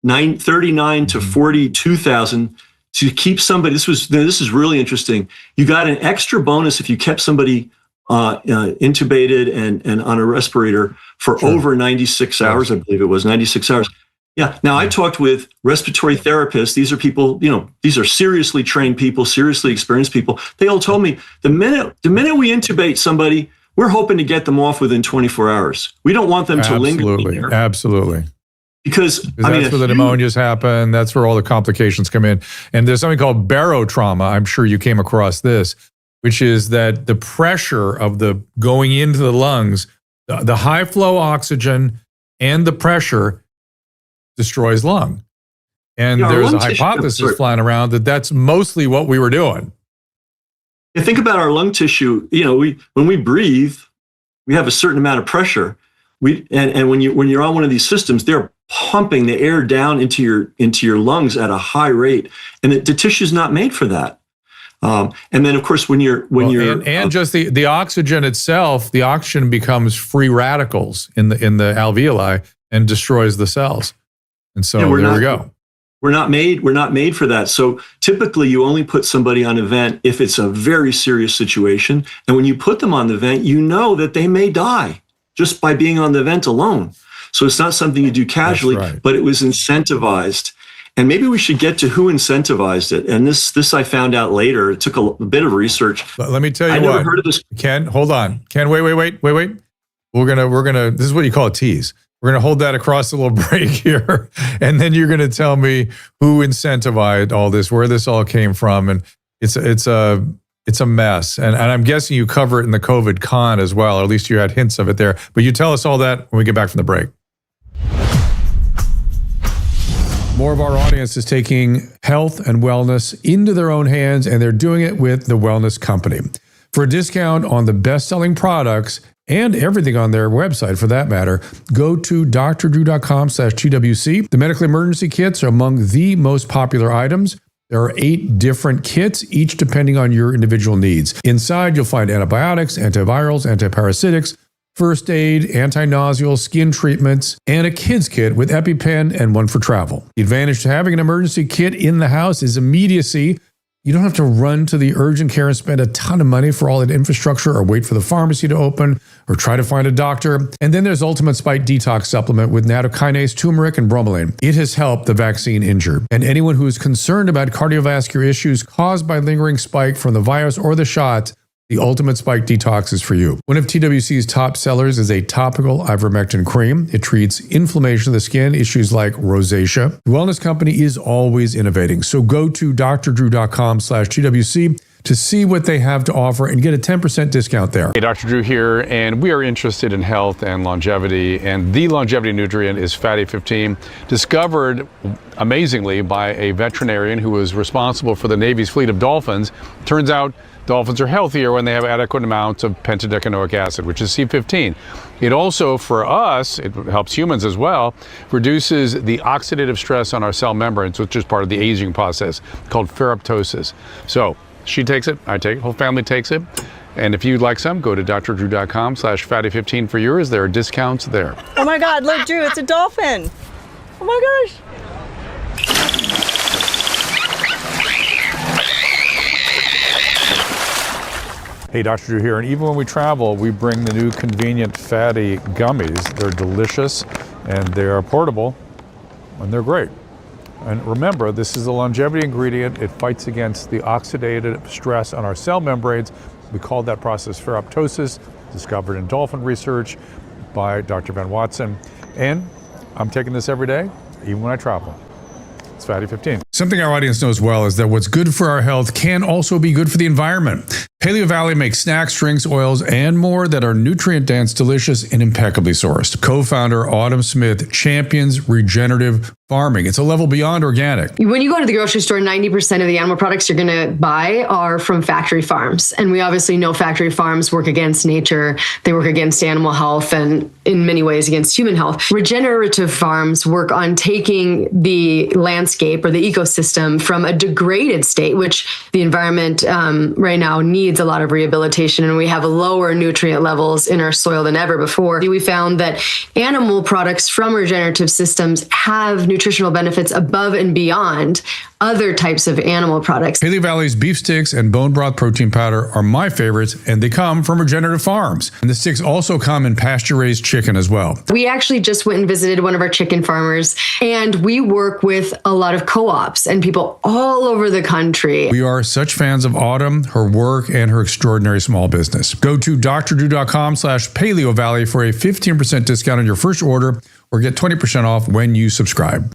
Speaker 8: $39,000 to $42,000 to keep somebody, this is really interesting. You got an extra bonus if you kept somebody intubated and on a respirator for over 96 hours, I believe it was 96 hours. Yeah. Now I talked with respiratory therapists. These are people, these are seriously trained people, seriously experienced people. They all told me the minute we intubate somebody, we're hoping to get them off within 24 hours. We don't want them to linger there.
Speaker 1: Absolutely.
Speaker 8: Because
Speaker 1: that's where the pneumonias happen. That's where all the complications come in. And there's something called barotrauma. I'm sure you came across this, which is that the pressure of the going into the lungs, the high flow oxygen and the pressure destroys lung. And there's a hypothesis flying around that that's mostly what we were doing.
Speaker 8: You think about our lung tissue. When we breathe, we have a certain amount of pressure. And when you're on one of these systems, they're pumping the air down into your lungs at a high rate, and the tissue's not made for that. And then, of course, just the oxygen itself, the oxygen becomes free radicals in the alveoli and destroys the cells. And so there we go. We're not made for that. So typically you only put somebody on a vent if it's a very serious situation. And when you put them on the vent, you know that they may die just by being on the vent alone. So it's not something you do casually, but it was incentivized. And maybe we should get to who incentivized it. And this I found out later. It took a bit of research. But let me tell you, I never heard of this. Ken, hold on. Ken, wait. We're gonna. This is what you call a tease. We're going to hold that across the little break here. And then you're going to tell me who incentivized all this, where this all came from. And it's a mess. And I'm guessing you cover it in the COVID con as well, or at least you had hints of it there. But you tell us all that when we get back from the break. More of our audience is taking health and wellness into their own hands, and they're doing it with The Wellness Company. For a discount on the best-selling products and everything on their website, for that matter, go to drdrew.com/TWC. The medical emergency kits are among the most popular items. There are 8 different kits, each depending on your individual needs. Inside, you'll find antibiotics, antivirals, antiparasitics, first aid, anti-nauseal, skin treatments, and a kids kit with EpiPen and one for travel. The advantage to having an emergency kit in the house is immediacy. You don't have to run to the urgent care and spend a ton of money for all that infrastructure, or wait for the pharmacy to open, or try to find a doctor. And then there's Ultimate Spike Detox Supplement with nattokinase, turmeric, and bromelain. It has helped the vaccine injured. And anyone who is concerned about cardiovascular issues caused by lingering spike from the virus or the shot, the Ultimate Spike Detox is for you. One of TWC's top sellers is a topical ivermectin cream. It treats inflammation of the skin, issues like rosacea. The Wellness Company is always innovating. So go to drdrew.com/TWC to see what they have to offer and get a 10% discount there. Hey, Dr. Drew here, and we are interested in health and longevity, and the longevity nutrient is Fatty 15, discovered amazingly by a veterinarian who was responsible for the Navy's fleet of dolphins. Turns out dolphins are healthier when they have adequate amounts of pentadecanoic acid, which is C15. It also, for us, it helps humans as well, reduces the oxidative stress on our cell membranes, which is part of the aging process called ferroptosis. So she takes it, I take it, whole family takes it. And if you'd like some, go to drdrew.com/fatty15 for yours. There are discounts there.
Speaker 9: Oh my God, look, Drew, it's a dolphin. Oh my gosh.
Speaker 1: Hey, Dr. Drew here, and even when we travel, we bring the new convenient fatty gummies. They're delicious, and they are portable, and they're great. And remember, this is a longevity ingredient. It fights against the oxidative stress on our cell membranes. We call that process ferroptosis, discovered in dolphin research by Dr. Van Watson. And I'm taking this every day, even when I travel. It's Fatty 15. Something our audience knows well is that what's good for our health can also be good for the environment. Paleo Valley makes snacks, drinks, oils, and more that are nutrient-dense, delicious, and impeccably sourced. Co-founder Autumn Smith champions regenerative farming. It's a level beyond organic.
Speaker 10: When you go to the grocery store, 90% of the animal products you're going to buy are from factory farms. And we obviously know factory farms work against nature. They work against animal health and in many ways against human health. Regenerative farms work on taking the landscape or the ecosystem from a degraded state, which the environment right now needs a lot of rehabilitation, and we have lower nutrient levels in our soil than ever before. We found that animal products from regenerative systems have nutritional benefits above and beyond other types of animal products.
Speaker 1: Paleo Valley's beef sticks and bone broth protein powder are my favorites, and they come from regenerative farms. And the sticks also come in pasture-raised chicken as well.
Speaker 10: We actually just went and visited one of our chicken farmers, and we work with a lot of co-ops and people all over the country.
Speaker 1: We are such fans of Autumn, her work, and her extraordinary small business. Go to drdrew.com/Paleo Valley for a 15% discount on your first order, or get 20% off when you subscribe.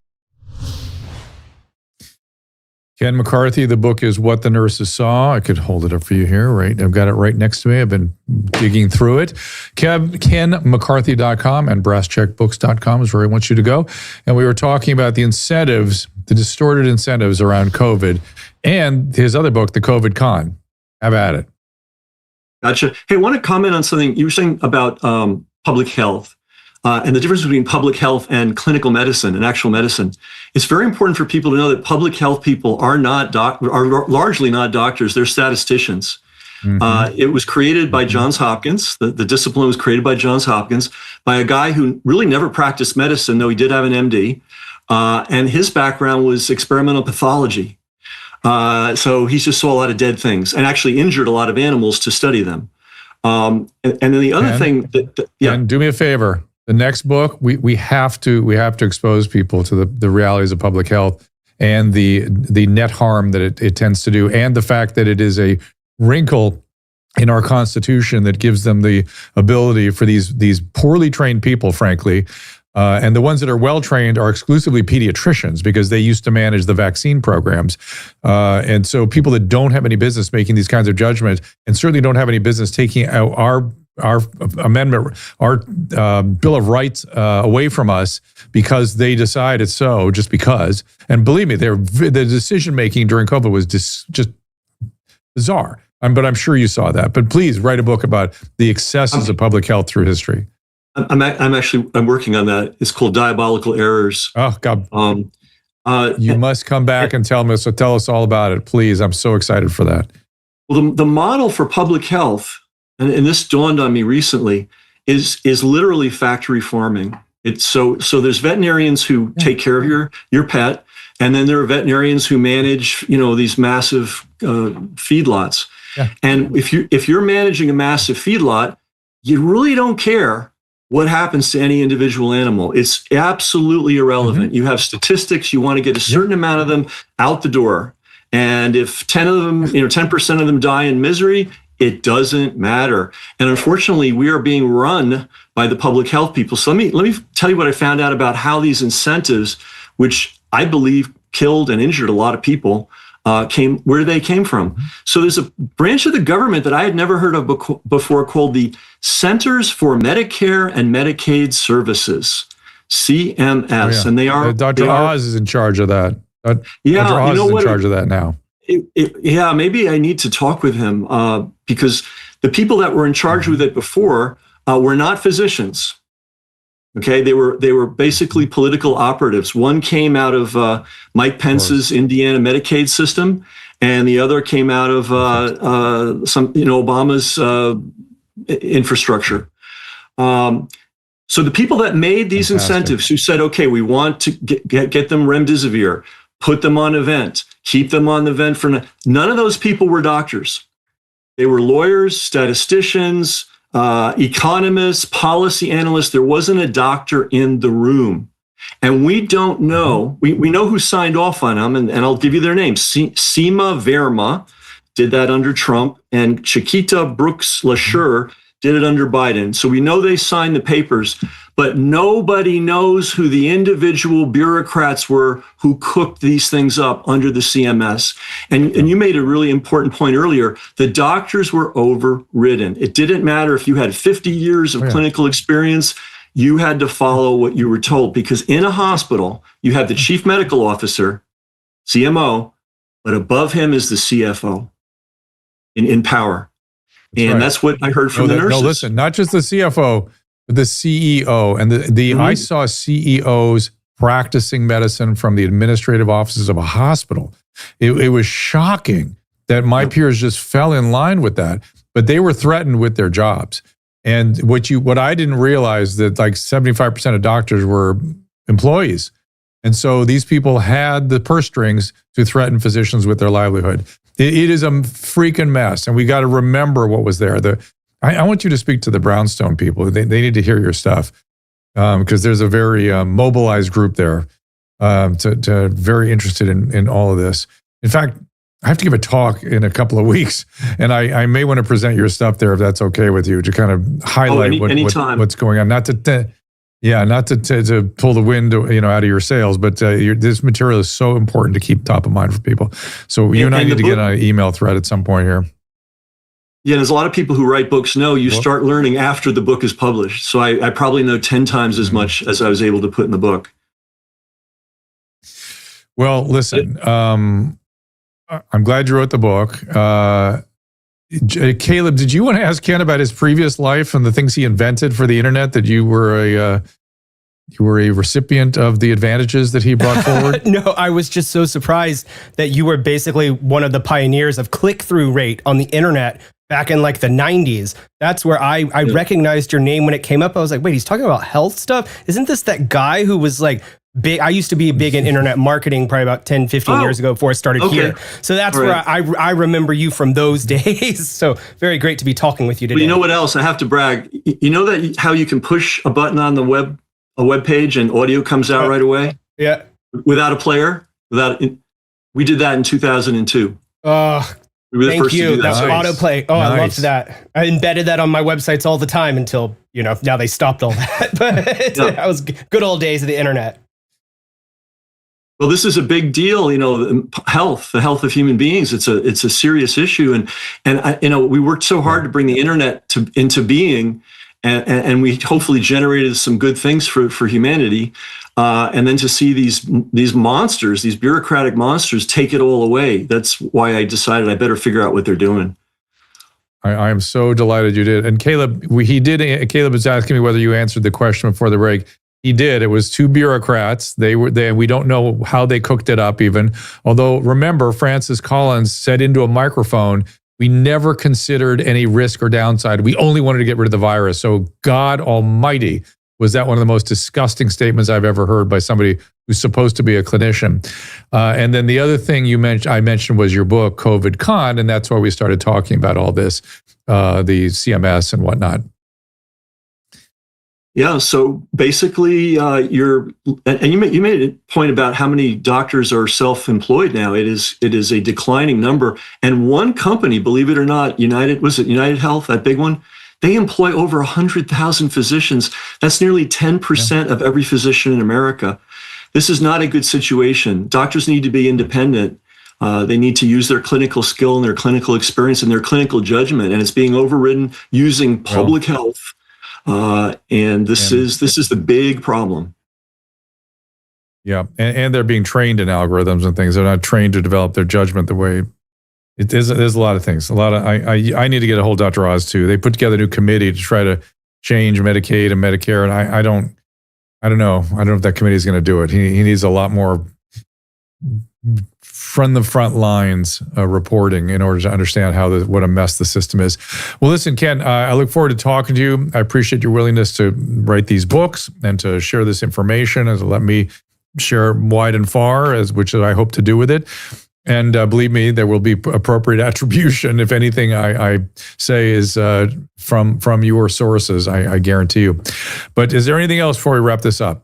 Speaker 1: Ken McCarthy, the book is What the Nurses Saw. I could hold it up for you here, right? I've got it right next to me. I've been digging through it. KenMcCarthy.com and BrassCheckBooks.com is where I want you to go. And we were talking about the incentives, the distorted incentives around COVID, and his other book, The COVID Con. Have at it.
Speaker 8: Gotcha. Hey, I want to comment on something you were saying about public health. And the difference between public health and clinical medicine and actual medicine. It's very important for people to know that public health people are largely not doctors, they're statisticians. Mm-hmm. It was created by Johns Hopkins. The discipline was created by Johns Hopkins by a guy who really never practiced medicine, though he did have an MD. And his background was experimental pathology. So he just saw a lot of dead things and actually injured a lot of animals to study them. And then the other thing
Speaker 1: And do me a favor. The next book, we have to expose people to the realities of public health and the net harm that it tends to do, and the fact that it is a wrinkle in our Constitution that gives them the ability for these poorly trained people, frankly, and the ones that are well trained are exclusively pediatricians because they used to manage the vaccine programs, and so people that don't have any business making these kinds of judgments, and certainly don't have any business taking out our amendment, our Bill of Rights away from us because they decided so, just because. And believe me, the decision-making during COVID was just bizarre. But I'm sure you saw that. But please write a book about the excesses of public health through history.
Speaker 8: I'm working on that. It's called Diabolical Errors.
Speaker 1: Oh, God. You must come back and tell us all about it, please. I'm so excited for that.
Speaker 8: Well, the model for public health, and this dawned on me recently, is literally factory farming. It's so there's veterinarians who take care of your pet, and then there are veterinarians who manage these massive feedlots. Yeah. And if you're managing a massive feedlot, you really don't care what happens to any individual animal. It's absolutely irrelevant. Mm-hmm. You have statistics. You want to get a certain amount of them out the door, and if 10% of them die in misery, it doesn't matter. And unfortunately, we are being run by the public health people. So let me tell you what I found out about how these incentives, which I believe killed and injured a lot of people, where they came from. So there's a branch of the government that I had never heard of before called the Centers for Medicare and Medicaid Services, CMS. Oh, yeah. And they are—
Speaker 1: Dr. Oz is in charge of that. Dr. Oz is in charge of that now.
Speaker 8: Maybe I need to talk with him because the people that were in charge with it before were not physicians. Okay, they were basically political operatives. One came out of Mike Pence's Indiana Medicaid system, and the other came out of Obama's infrastructure. So the people that made these incentives, who said, okay, we want to get them remdesivir, put them on a vent, keep them on the vent none of those people were doctors. They were lawyers, statisticians, economists, policy analysts. There wasn't a doctor in the room. And we don't know, we know who signed off on them, and I'll give you their names. Seema Verma did that under Trump, and Chiquita Brooks LaSure did it under Biden. So we know they signed the papers, but nobody knows who the individual bureaucrats were who cooked these things up under the CMS. And you made a really important point earlier. The doctors were overridden. It didn't matter if you had 50 years of clinical experience. You had to follow what you were told, because in a hospital, you have the chief medical officer, CMO, but above him is the CFO in power. That's what I heard from the nurses.
Speaker 1: No, listen, not just the CFO, but the CEO. And I saw CEOs practicing medicine from the administrative offices of a hospital. It was shocking that my peers just fell in line with that, but they were threatened with their jobs. And what I didn't realize that like 75% of doctors were employees. And so these people had the purse strings to threaten physicians with their livelihood. It is a freaking mess, and we got to remember what was there. I want you to speak to the Brownstone people. They need to hear your stuff because there's a very mobilized group there, very interested in all of this. In fact, I have to give a talk in a couple of weeks, and I may want to present your stuff there if that's okay with you, to kind of highlight what's going on. Not to pull the wind out of your sails, but this material is so important to keep top of mind for people. So you and I need to get on an email thread at some point here.
Speaker 8: Yeah, there's a lot of people who write books know you start learning after the book is published. So I probably know 10 times as much as I was able to put in the book.
Speaker 1: Well, listen, I'm glad you wrote the book. Caleb, did you want to ask Ken about his previous life and the things he invented for the internet, that you were a recipient of the advantages that he brought forward?
Speaker 11: No, I was just so surprised that you were basically one of the pioneers of click-through rate on the internet back in like the 90s. That's where I recognized your name when it came up. I was like, wait, he's talking about health stuff? Isn't this that guy who was like big? I used to be big in internet marketing probably about 10, 15 years ago before I started here. So that's where I remember you from those days. So very great to be talking with you today.
Speaker 8: Well, you know what else? I have to brag. You know that how you can push a button on the a web page and audio comes out right away?
Speaker 11: Yeah.
Speaker 8: Without a player? We did that in 2002. We were the first to do that.
Speaker 11: Autoplay. Oh, nice. I loved that. I embedded that on my websites all the time until, now they stopped all that. But that was good old days of the internet.
Speaker 8: Well, this is a big deal, the health of human beings. It's a serious issue, and we worked so hard to bring the internet into being, and we hopefully generated some good things for humanity, and then to see these monsters, these bureaucratic monsters, take it all away. That's why I decided I better figure out what they're doing.
Speaker 1: I am so delighted you did. And Caleb, Caleb was asking me whether you answered the question before the break. He did. It was two bureaucrats. We don't know how they cooked it up even. Although, remember, Francis Collins said into a microphone, we never considered any risk or downside. We only wanted to get rid of the virus. So God almighty, was that one of the most disgusting statements I've ever heard by somebody who's supposed to be a clinician. And then the other thing I mentioned was your book, COVID Con, and that's why we started talking about all this, the CMS and whatnot.
Speaker 8: Yeah, so basically, you made a point about how many doctors are self-employed now. It is a declining number, and one company, believe it or not, United Health, that big one, they employ over 100,000 physicians. That's nearly 10% of every physician in America. This is not a good situation. Doctors need to be independent. They need to use their clinical skill and their clinical experience and their clinical judgment, and it's being overridden using public health. And this is the big problem.
Speaker 1: Yeah, and they're being trained in algorithms and things. They're not trained to develop their judgment the way it is. There's a lot of things. I need to get a hold of Dr. Oz too. They put together a new committee to try to change Medicaid and Medicare, and I don't know. I don't know if that committee is going to do it. He needs a lot more from the front lines reporting in order to understand what a mess the system is. Well, listen, Ken, I look forward to talking to you. I appreciate your willingness to write these books and to share this information and to let me share wide and far, which I hope to do with it. And believe me, there will be appropriate attribution if anything I say is from your sources, I guarantee you. But is there anything else before we wrap this up?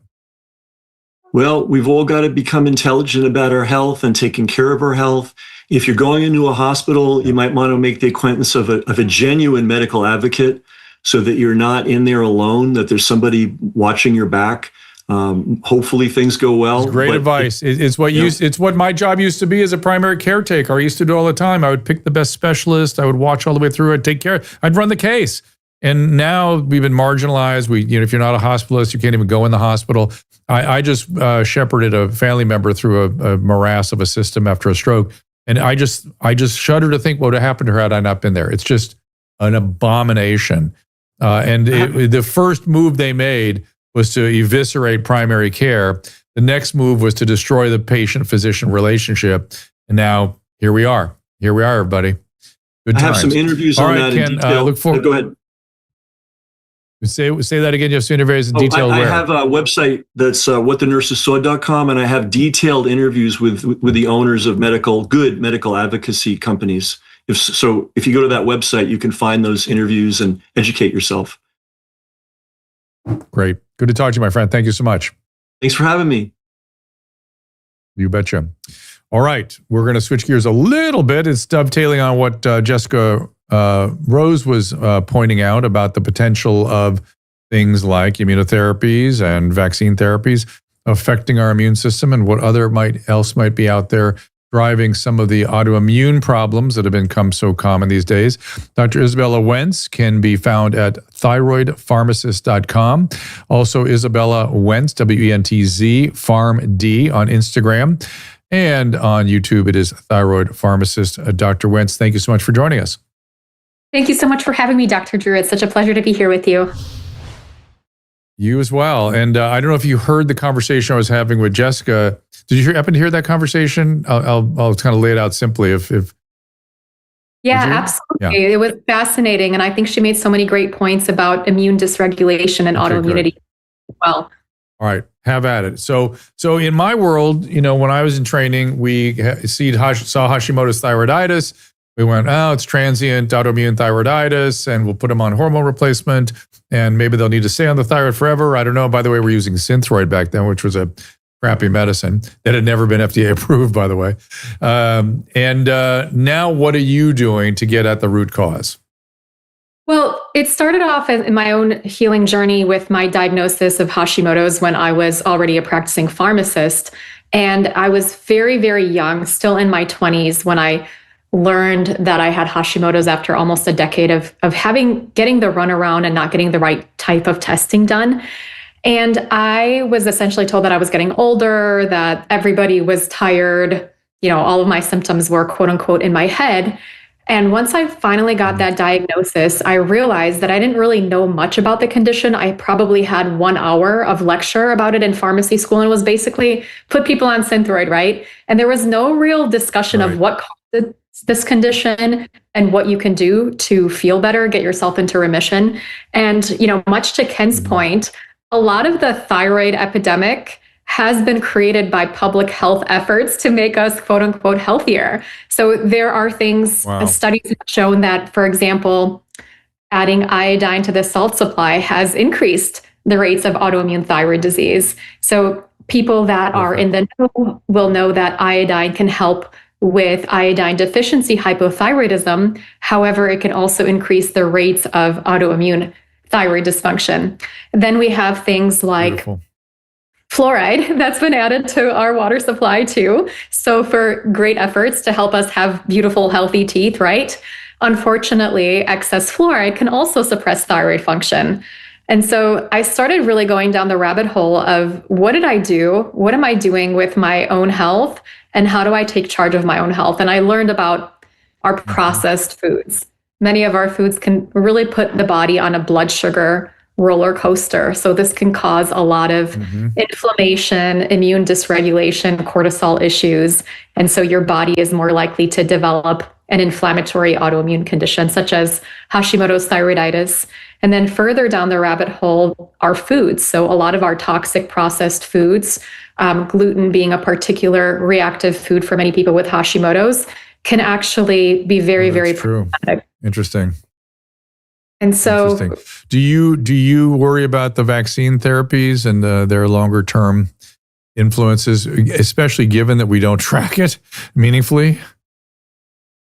Speaker 8: Well, we've all got to become intelligent about our health and taking care of our health. If you're going into a hospital, you might want to make the acquaintance of a genuine medical advocate so that you're not in there alone, that there's somebody watching your back. Hopefully things go well.
Speaker 1: It's great advice. It's what my job used to be as a primary caretaker. I used to do all the time. I would pick the best specialist. I would watch all the way through. I'd take care. I'd run the case. And now we've been marginalized. If you're not a hospitalist, you can't even go in the hospital. I just shepherded a family member through a morass of a system after a stroke. And I just shudder to think what would have happened to her had I not been there. It's just an abomination. The first move they made was to eviscerate primary care. The next move was to destroy the patient-physician relationship. And now here we are. Here we are, everybody. Good times.
Speaker 8: I have some interviews on that in detail.
Speaker 1: Look forward.
Speaker 8: Go ahead.
Speaker 1: Say that again. You have interviews in detail.
Speaker 8: I have a website that's whatthenursessaw.com, and I have detailed interviews with the owners of good medical advocacy companies. If you go to that website, you can find those interviews and educate yourself.
Speaker 1: Great. Good to talk to you, my friend. Thank you so much.
Speaker 8: Thanks for having me.
Speaker 1: You betcha. All right. We're going to switch gears a little bit. It's dovetailing on what Jessica Rose was pointing out about the potential of things like immunotherapies and vaccine therapies affecting our immune system and what else might be out there driving some of the autoimmune problems that have become so common these days. Dr. Izabella Wentz can be found at thyroidpharmacist.com. Also, Izabella Wentz, W-E-N-T-Z, PharmD on Instagram. And on YouTube, it is Thyroid Pharmacist. Dr. Wentz, thank you so much for joining us.
Speaker 12: Thank you so much for having me, Dr. Drew. It's such a pleasure to be here with you.
Speaker 1: You as well. And I don't know if you heard the conversation I was having with Jessica. Did you happen to hear that conversation? I'll kind of lay it out simply.
Speaker 12: Yeah, absolutely. Yeah. It was fascinating. And I think she made so many great points about immune dysregulation and autoimmunity as well.
Speaker 1: All right, have at it. So in my world, when I was in training, we saw Hashimoto's thyroiditis. We went, it's transient autoimmune thyroiditis, and we'll put them on hormone replacement, and maybe they'll need to stay on the thyroid forever. I don't know. By the way, we're using Synthroid back then, which was a crappy medicine that had never been FDA approved, by the way. Now what are you doing to get at the root cause?
Speaker 12: Well, it started off in my own healing journey with my diagnosis of Hashimoto's when I was already a practicing pharmacist. And I was very, very young, still in my 20s, when I learned that I had Hashimoto's after almost a decade of getting the runaround and not getting the right type of testing done. And I was essentially told that I was getting older, that everybody was tired. All of my symptoms were quote unquote in my head. And once I finally got that diagnosis, I realized that I didn't really know much about the condition. I probably had 1 hour of lecture about it in pharmacy school, and it was basically put people on Synthroid, right? And there was no real discussion of what caused this condition and what you can do to feel better, get yourself into remission. And, much to Ken's point, a lot of the thyroid epidemic has been created by public health efforts to make us quote unquote healthier. So there are things, studies have shown that, for example, adding iodine to the salt supply has increased the rates of autoimmune thyroid disease. So people that are in the know will know that iodine can help with iodine deficiency hypothyroidism. However, it can also increase the rates of autoimmune thyroid dysfunction. Then we have things like fluoride that's been added to our water supply too. So for great efforts to help us have beautiful, healthy teeth, right? Unfortunately, excess fluoride can also suppress thyroid function. And so I started really going down the rabbit hole of what did I do? What am I doing with my own health? And how do I take charge of my own health? And I learned about our processed foods. Many of our foods can really put the body on a blood sugar roller coaster. So this can cause a lot of inflammation, immune dysregulation, cortisol issues. And so your body is more likely to develop an inflammatory autoimmune condition such as Hashimoto's thyroiditis. And then further down the rabbit hole are foods. So a lot of our toxic processed foods, gluten being a particular reactive food for many people with Hashimoto's, can actually be very, very problematic.
Speaker 1: Interesting.
Speaker 12: And so,
Speaker 1: do you worry about the vaccine therapies and their longer term influences, especially given that we don't track it meaningfully?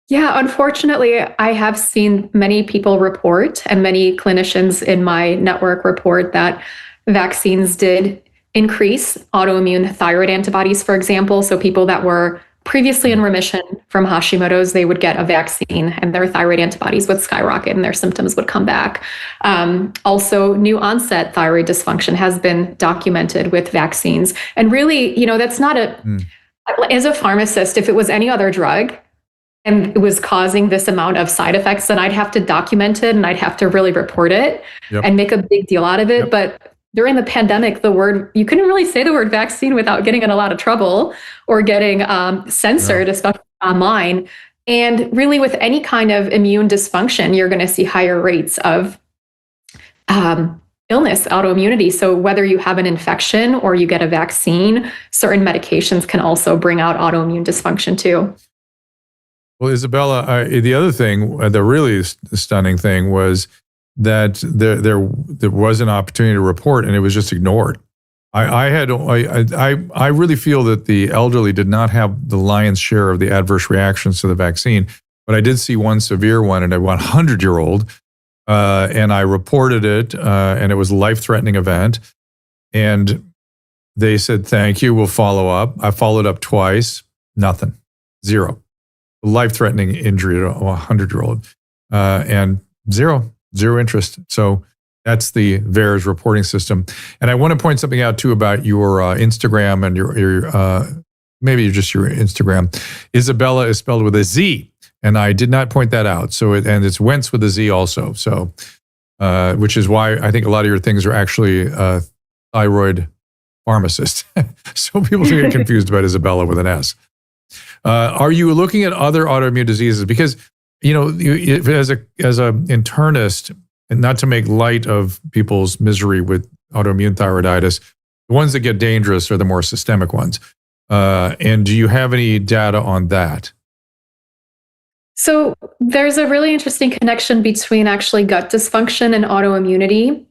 Speaker 12: Yeah, unfortunately, I have seen many people report, and many clinicians in my network report, that vaccines did increase autoimmune thyroid antibodies, for example. So people that were previously in remission from Hashimoto's, they would get a vaccine and their thyroid antibodies would skyrocket and their symptoms would come back. Also, new onset thyroid dysfunction has been documented with vaccines. And really, that's not as a pharmacist, if it was any other drug and it was causing this amount of side effects, then I'd have to document it and I'd have to really report it and make a big deal out of it. But during the pandemic, you couldn't really say the word vaccine without getting in a lot of trouble or getting censored, especially online. And really with any kind of immune dysfunction, you're going to see higher rates of illness, autoimmunity. So whether you have an infection or you get a vaccine, certain medications can also bring out autoimmune dysfunction too.
Speaker 1: Well, Izabella, the other thing, the really stunning thing was that there was an opportunity to report and it was just ignored. I really feel that the elderly did not have the lion's share of the adverse reactions to the vaccine, but I did see one severe one in a 100-year-old, and I reported it, and it was a life-threatening event. And they said, thank you, we'll follow up. I followed up twice, nothing, zero. Life-threatening injury to a 100-year-old, and zero interest. So that's the VAERS reporting system. And I want to point something out too about your Instagram and your maybe just your Instagram. Izabella is spelled with a Z, and I did not point that out. So and it's Wentz with a Z also. So which is why I think a lot of your things are actually thyroid pharmacist. So people get confused about Izabella with an S. Are you looking at other autoimmune diseases? Because, you know, as a internist, and not to make light of people's misery with autoimmune thyroiditis, the ones that get dangerous are the more systemic ones. And do you have any data on that?
Speaker 12: So there's a really interesting connection between actually gut dysfunction and autoimmunity.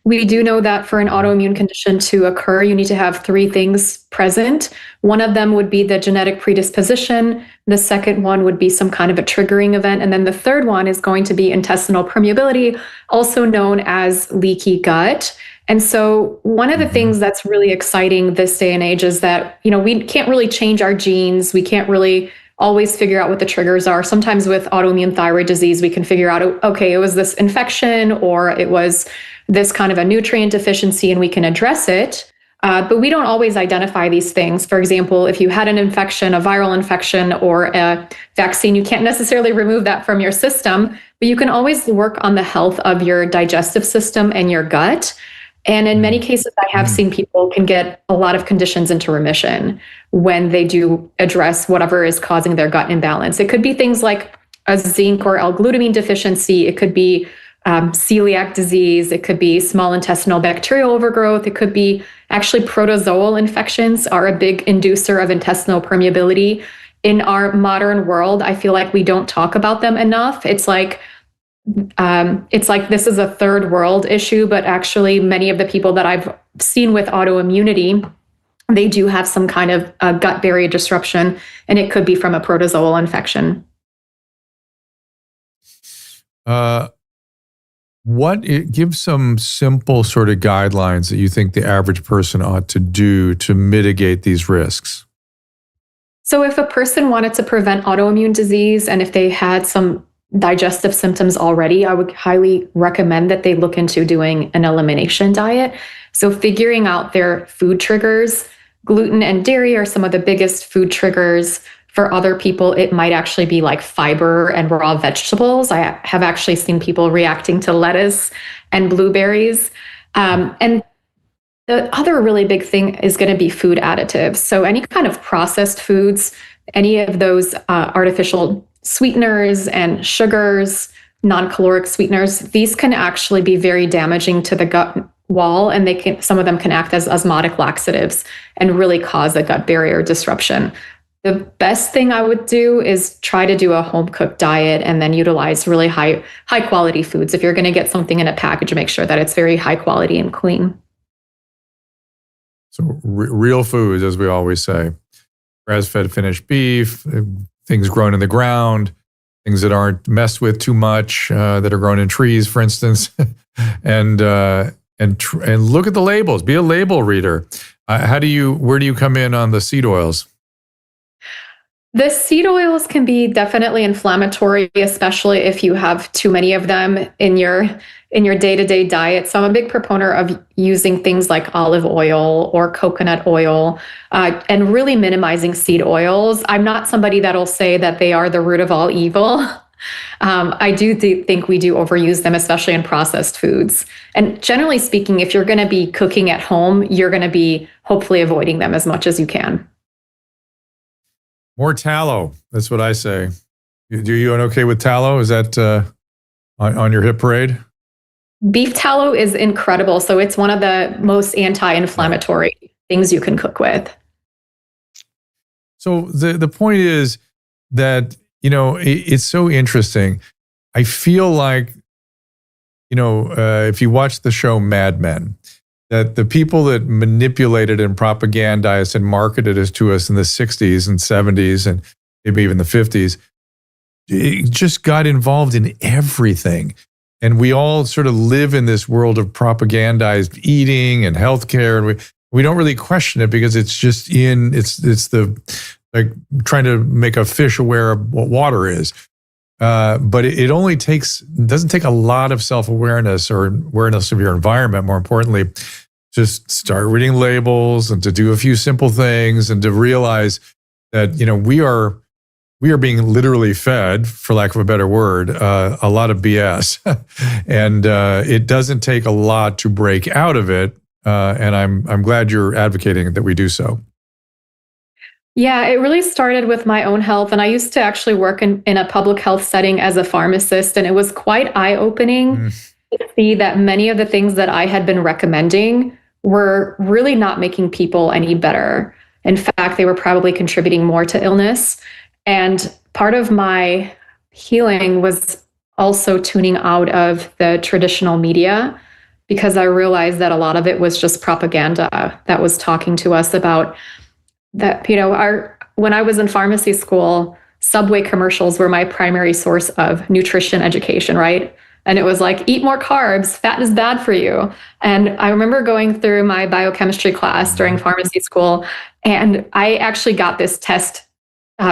Speaker 12: We do know that for an autoimmune condition to occur, you need to have three things present. One of them would be the genetic predisposition. The second one would be some kind of a triggering event. And then the third one is going to be intestinal permeability, also known as leaky gut. And so one of the things that's really exciting this day and age is that, you know, we can't really change our genes. We can't really always figure out what the triggers are. Sometimes with autoimmune thyroid disease, we can figure out, okay, it was this infection or it was this kind of a nutrient deficiency and we can address it. But we don't always identify these things. For example, if you had an infection, a viral infection or a vaccine, you can't necessarily remove that from your system, but you can always work on the health of your digestive system and your gut. And in many cases, I have seen people can get a lot of conditions into remission when they do address whatever is causing their gut imbalance. It could be things like a zinc or L-glutamine deficiency. It could be celiac disease. It could be small intestinal bacterial overgrowth. It could be actually protozoal infections are a big inducer of intestinal permeability. In our modern world, I feel like we don't talk about them enough. It's like this is a third world issue, but actually many of the people that I've seen with autoimmunity, they do have some kind of gut barrier disruption, and it could be from a protozoal infection.
Speaker 1: Give some simple sort of guidelines that you think the average person ought to do to mitigate these risks?
Speaker 12: So if a person wanted to prevent autoimmune disease and if they had some digestive symptoms already, I would highly recommend that they look into doing an elimination diet. So figuring out their food triggers. Gluten and dairy are some of the biggest food triggers. For other people, it might actually be like fiber and raw vegetables. I have actually seen people reacting to lettuce and blueberries. And the other really big thing is going to be food additives. So any kind of processed foods, any of those artificial sweeteners and sugars, non-caloric sweeteners, these can actually be very damaging to the gut wall, and some of them can act as osmotic laxatives and really cause a gut barrier disruption. The best thing I would do is try to do a home cooked diet and then utilize really high quality foods. If you're going to get something in a package, make sure that it's very high quality and clean.
Speaker 1: So real foods, as we always say, grass-fed finished beef, things grown in the ground, things that aren't messed with too much, that are grown in trees, for instance, and look at the labels. Be a label reader. Where do you come in on the seed oils?
Speaker 12: The seed oils can be definitely inflammatory, especially if you have too many of them in your day-to-day diet. So I'm a big proponent of using things like olive oil or coconut oil, and really minimizing seed oils. I'm not somebody that'll say that they are the root of all evil. I do think we do overuse them, especially in processed foods. And generally speaking, if you're going to be cooking at home, you're going to be hopefully avoiding them as much as you can.
Speaker 1: More tallow. That's what I say. Do you okay with tallow? Is that on your hit parade?
Speaker 12: Beef tallow is incredible. So it's one of the most anti-inflammatory things you can cook with.
Speaker 1: So the point is that, it's so interesting. I feel like, if you watch the show Mad Men, that the people that manipulated and propagandized and marketed it to us in the 60s and 70s and maybe even the 50s, it just got involved in everything. And we all sort of live in this world of propagandized eating and healthcare, and we don't really question it because it's just it's the like trying to make a fish aware of what water is. But it doesn't take a lot of self-awareness or awareness of your environment. More importantly, just start reading labels and to do a few simple things and to realize that we are being literally fed, for lack of a better word, a lot of BS. And it doesn't take a lot to break out of it. And I'm glad you're advocating that we do so.
Speaker 12: Yeah, it really started with my own health. And I used to actually work in a public health setting as a pharmacist. And it was quite eye-opening to see that many of the things that I had been recommending were really not making people any better. In fact, they were probably contributing more to illness. And part of my healing was also tuning out of the traditional media, because I realized that a lot of it was just propaganda that was talking to us about that. When I was in pharmacy school, Subway commercials were my primary source of nutrition education, right? And it was like, eat more carbs, fat is bad for you. And I remember going through my biochemistry class during pharmacy school, and I actually got this test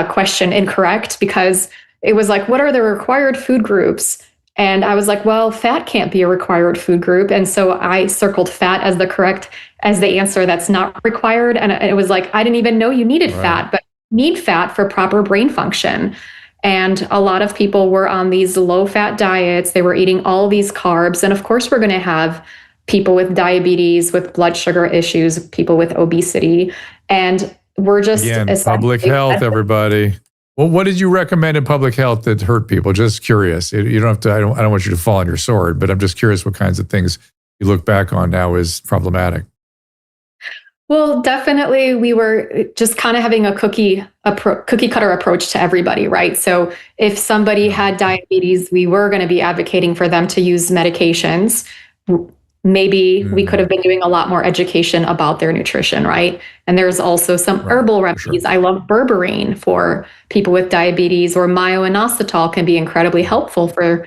Speaker 12: question incorrect, because it was like, what are the required food groups? And I was like, well, fat can't be a required food group. And so I circled fat as the answer that's not required. And it was like, I didn't even know you needed fat, but need fat for proper brain function. And a lot of people were on these low-fat diets. They were eating all these carbs. And of course, we're going to have people with diabetes, with blood sugar issues, people with obesity. And we're just
Speaker 1: public health, everybody. Well, what did you recommend in public health that hurt people? Just curious. You don't have to. I don't want you to fall on your sword, but I'm just curious what kinds of things you look back on now as problematic.
Speaker 12: Well, definitely, we were just kind of having a cookie cutter approach to everybody, right? So if somebody had diabetes, we were going to be advocating for them to use medications. Maybe we could have been doing a lot more education about their nutrition, right? And there's also some herbal remedies. Sure. I love berberine for people with diabetes, or myo-inositol can be incredibly helpful for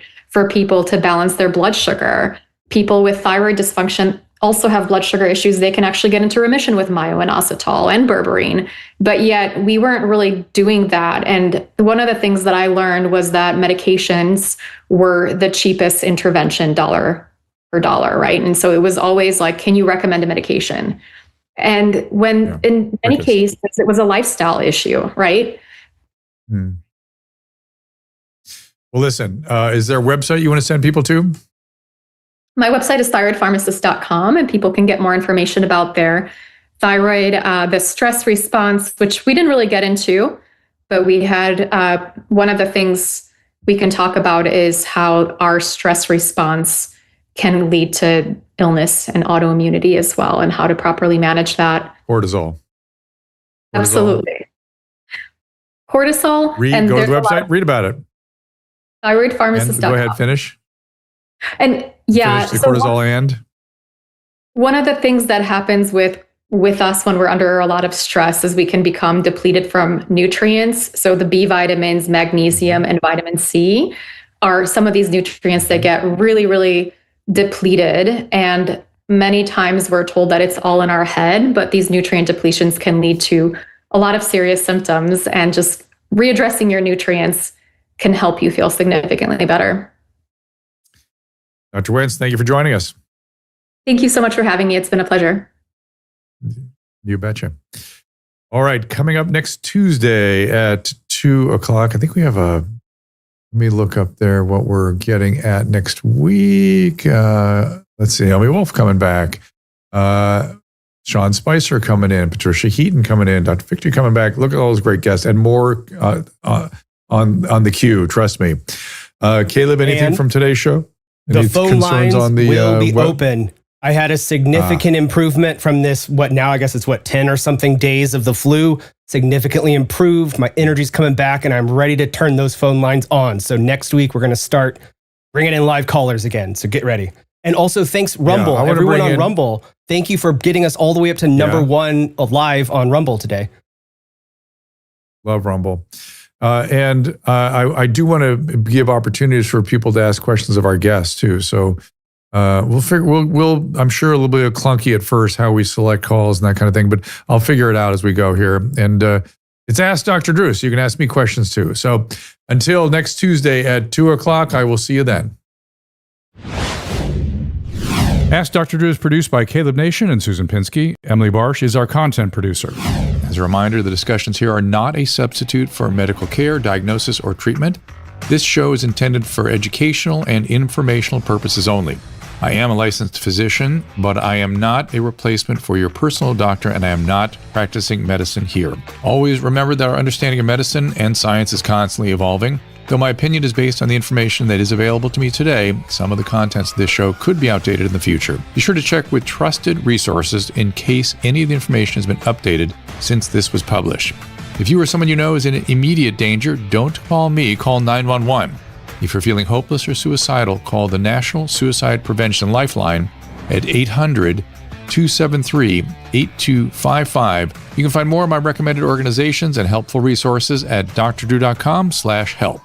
Speaker 12: people to balance their blood sugar. People with thyroid dysfunction also have blood sugar issues. They can actually get into remission with myo-inositol and berberine, but yet we weren't really doing that. And one of the things that I learned was that medications were the cheapest intervention dollar per dollar, right? And so it was always like, can you recommend a medication? And when in many cases, it was a lifestyle issue, right?
Speaker 1: Well, listen, is there a website you want to send people to?
Speaker 12: My website is thyroidpharmacist.com, and people can get more information about their thyroid, the stress response, which we didn't really get into, but we had one of the things we can talk about is how our stress response can lead to illness and autoimmunity as well, and how to properly manage that.
Speaker 1: Cortisol.
Speaker 12: Absolutely. Cortisol.
Speaker 1: Go to the website, read about it.
Speaker 12: Thyroidpharmacist.com.
Speaker 1: Go ahead, finish.
Speaker 12: And yeah.
Speaker 1: Finish the cortisol and?
Speaker 12: One of the things that happens with us when we're under a lot of stress is we can become depleted from nutrients. So the B vitamins, magnesium, and vitamin C are some of these nutrients that get really, really depleted. And many times we're told that it's all in our head, but these nutrient depletions can lead to a lot of serious symptoms, and just readdressing your nutrients can help you feel significantly better.
Speaker 1: Dr. Wentz, thank you for joining us.
Speaker 12: Thank you so much for having me. It's been a pleasure.
Speaker 1: You betcha. All right, coming up next Tuesday at 2:00. I think we have let me look up there what we're getting at next week. Let's see, Amy Wolf coming back. Sean Spicer coming in. Patricia Heaton coming in. Dr. Victory coming back. Look at all those great guests and more on the queue. Trust me. Caleb, anything from today's show?
Speaker 11: The phone lines will be open. I had a significant improvement from this, now I guess it's 10 or something days of the flu, significantly improved. My energy's coming back and I'm ready to turn those phone lines on. So next week, we're going to start bringing in live callers again. So get ready. And also thanks Rumble, everyone on Rumble. Thank you for getting us all the way up to number 1 live on Rumble today.
Speaker 1: Love Rumble. And I do want to give opportunities for people to ask questions of our guests too. So I'm sure a little bit clunky at first how we select calls and that kind of thing, but I'll figure it out as we go here. And it's Ask Dr. Drew, so you can ask me questions too. So until next Tuesday at 2:00, I will see you then. Ask Dr. Drew is produced by Caleb Nation and Susan Pinsky. Emily Barsh is our content producer. As a reminder, the discussions here are not a substitute for medical care, diagnosis, or treatment. This show is intended for educational and informational purposes only. I am a licensed physician, but I am not a replacement for your personal doctor, and I am not practicing medicine here. Always remember that our understanding of medicine and science is constantly evolving. Though my opinion is based on the information that is available to me today, some of the contents of this show could be outdated in the future. Be sure to check with trusted resources in case any of the information has been updated since this was published. If you or someone you know is in immediate danger, don't call me, call 911. If you're feeling hopeless or suicidal, call the National Suicide Prevention Lifeline at 800-273-8255. You can find more of my recommended organizations and helpful resources at drdrew.com/help.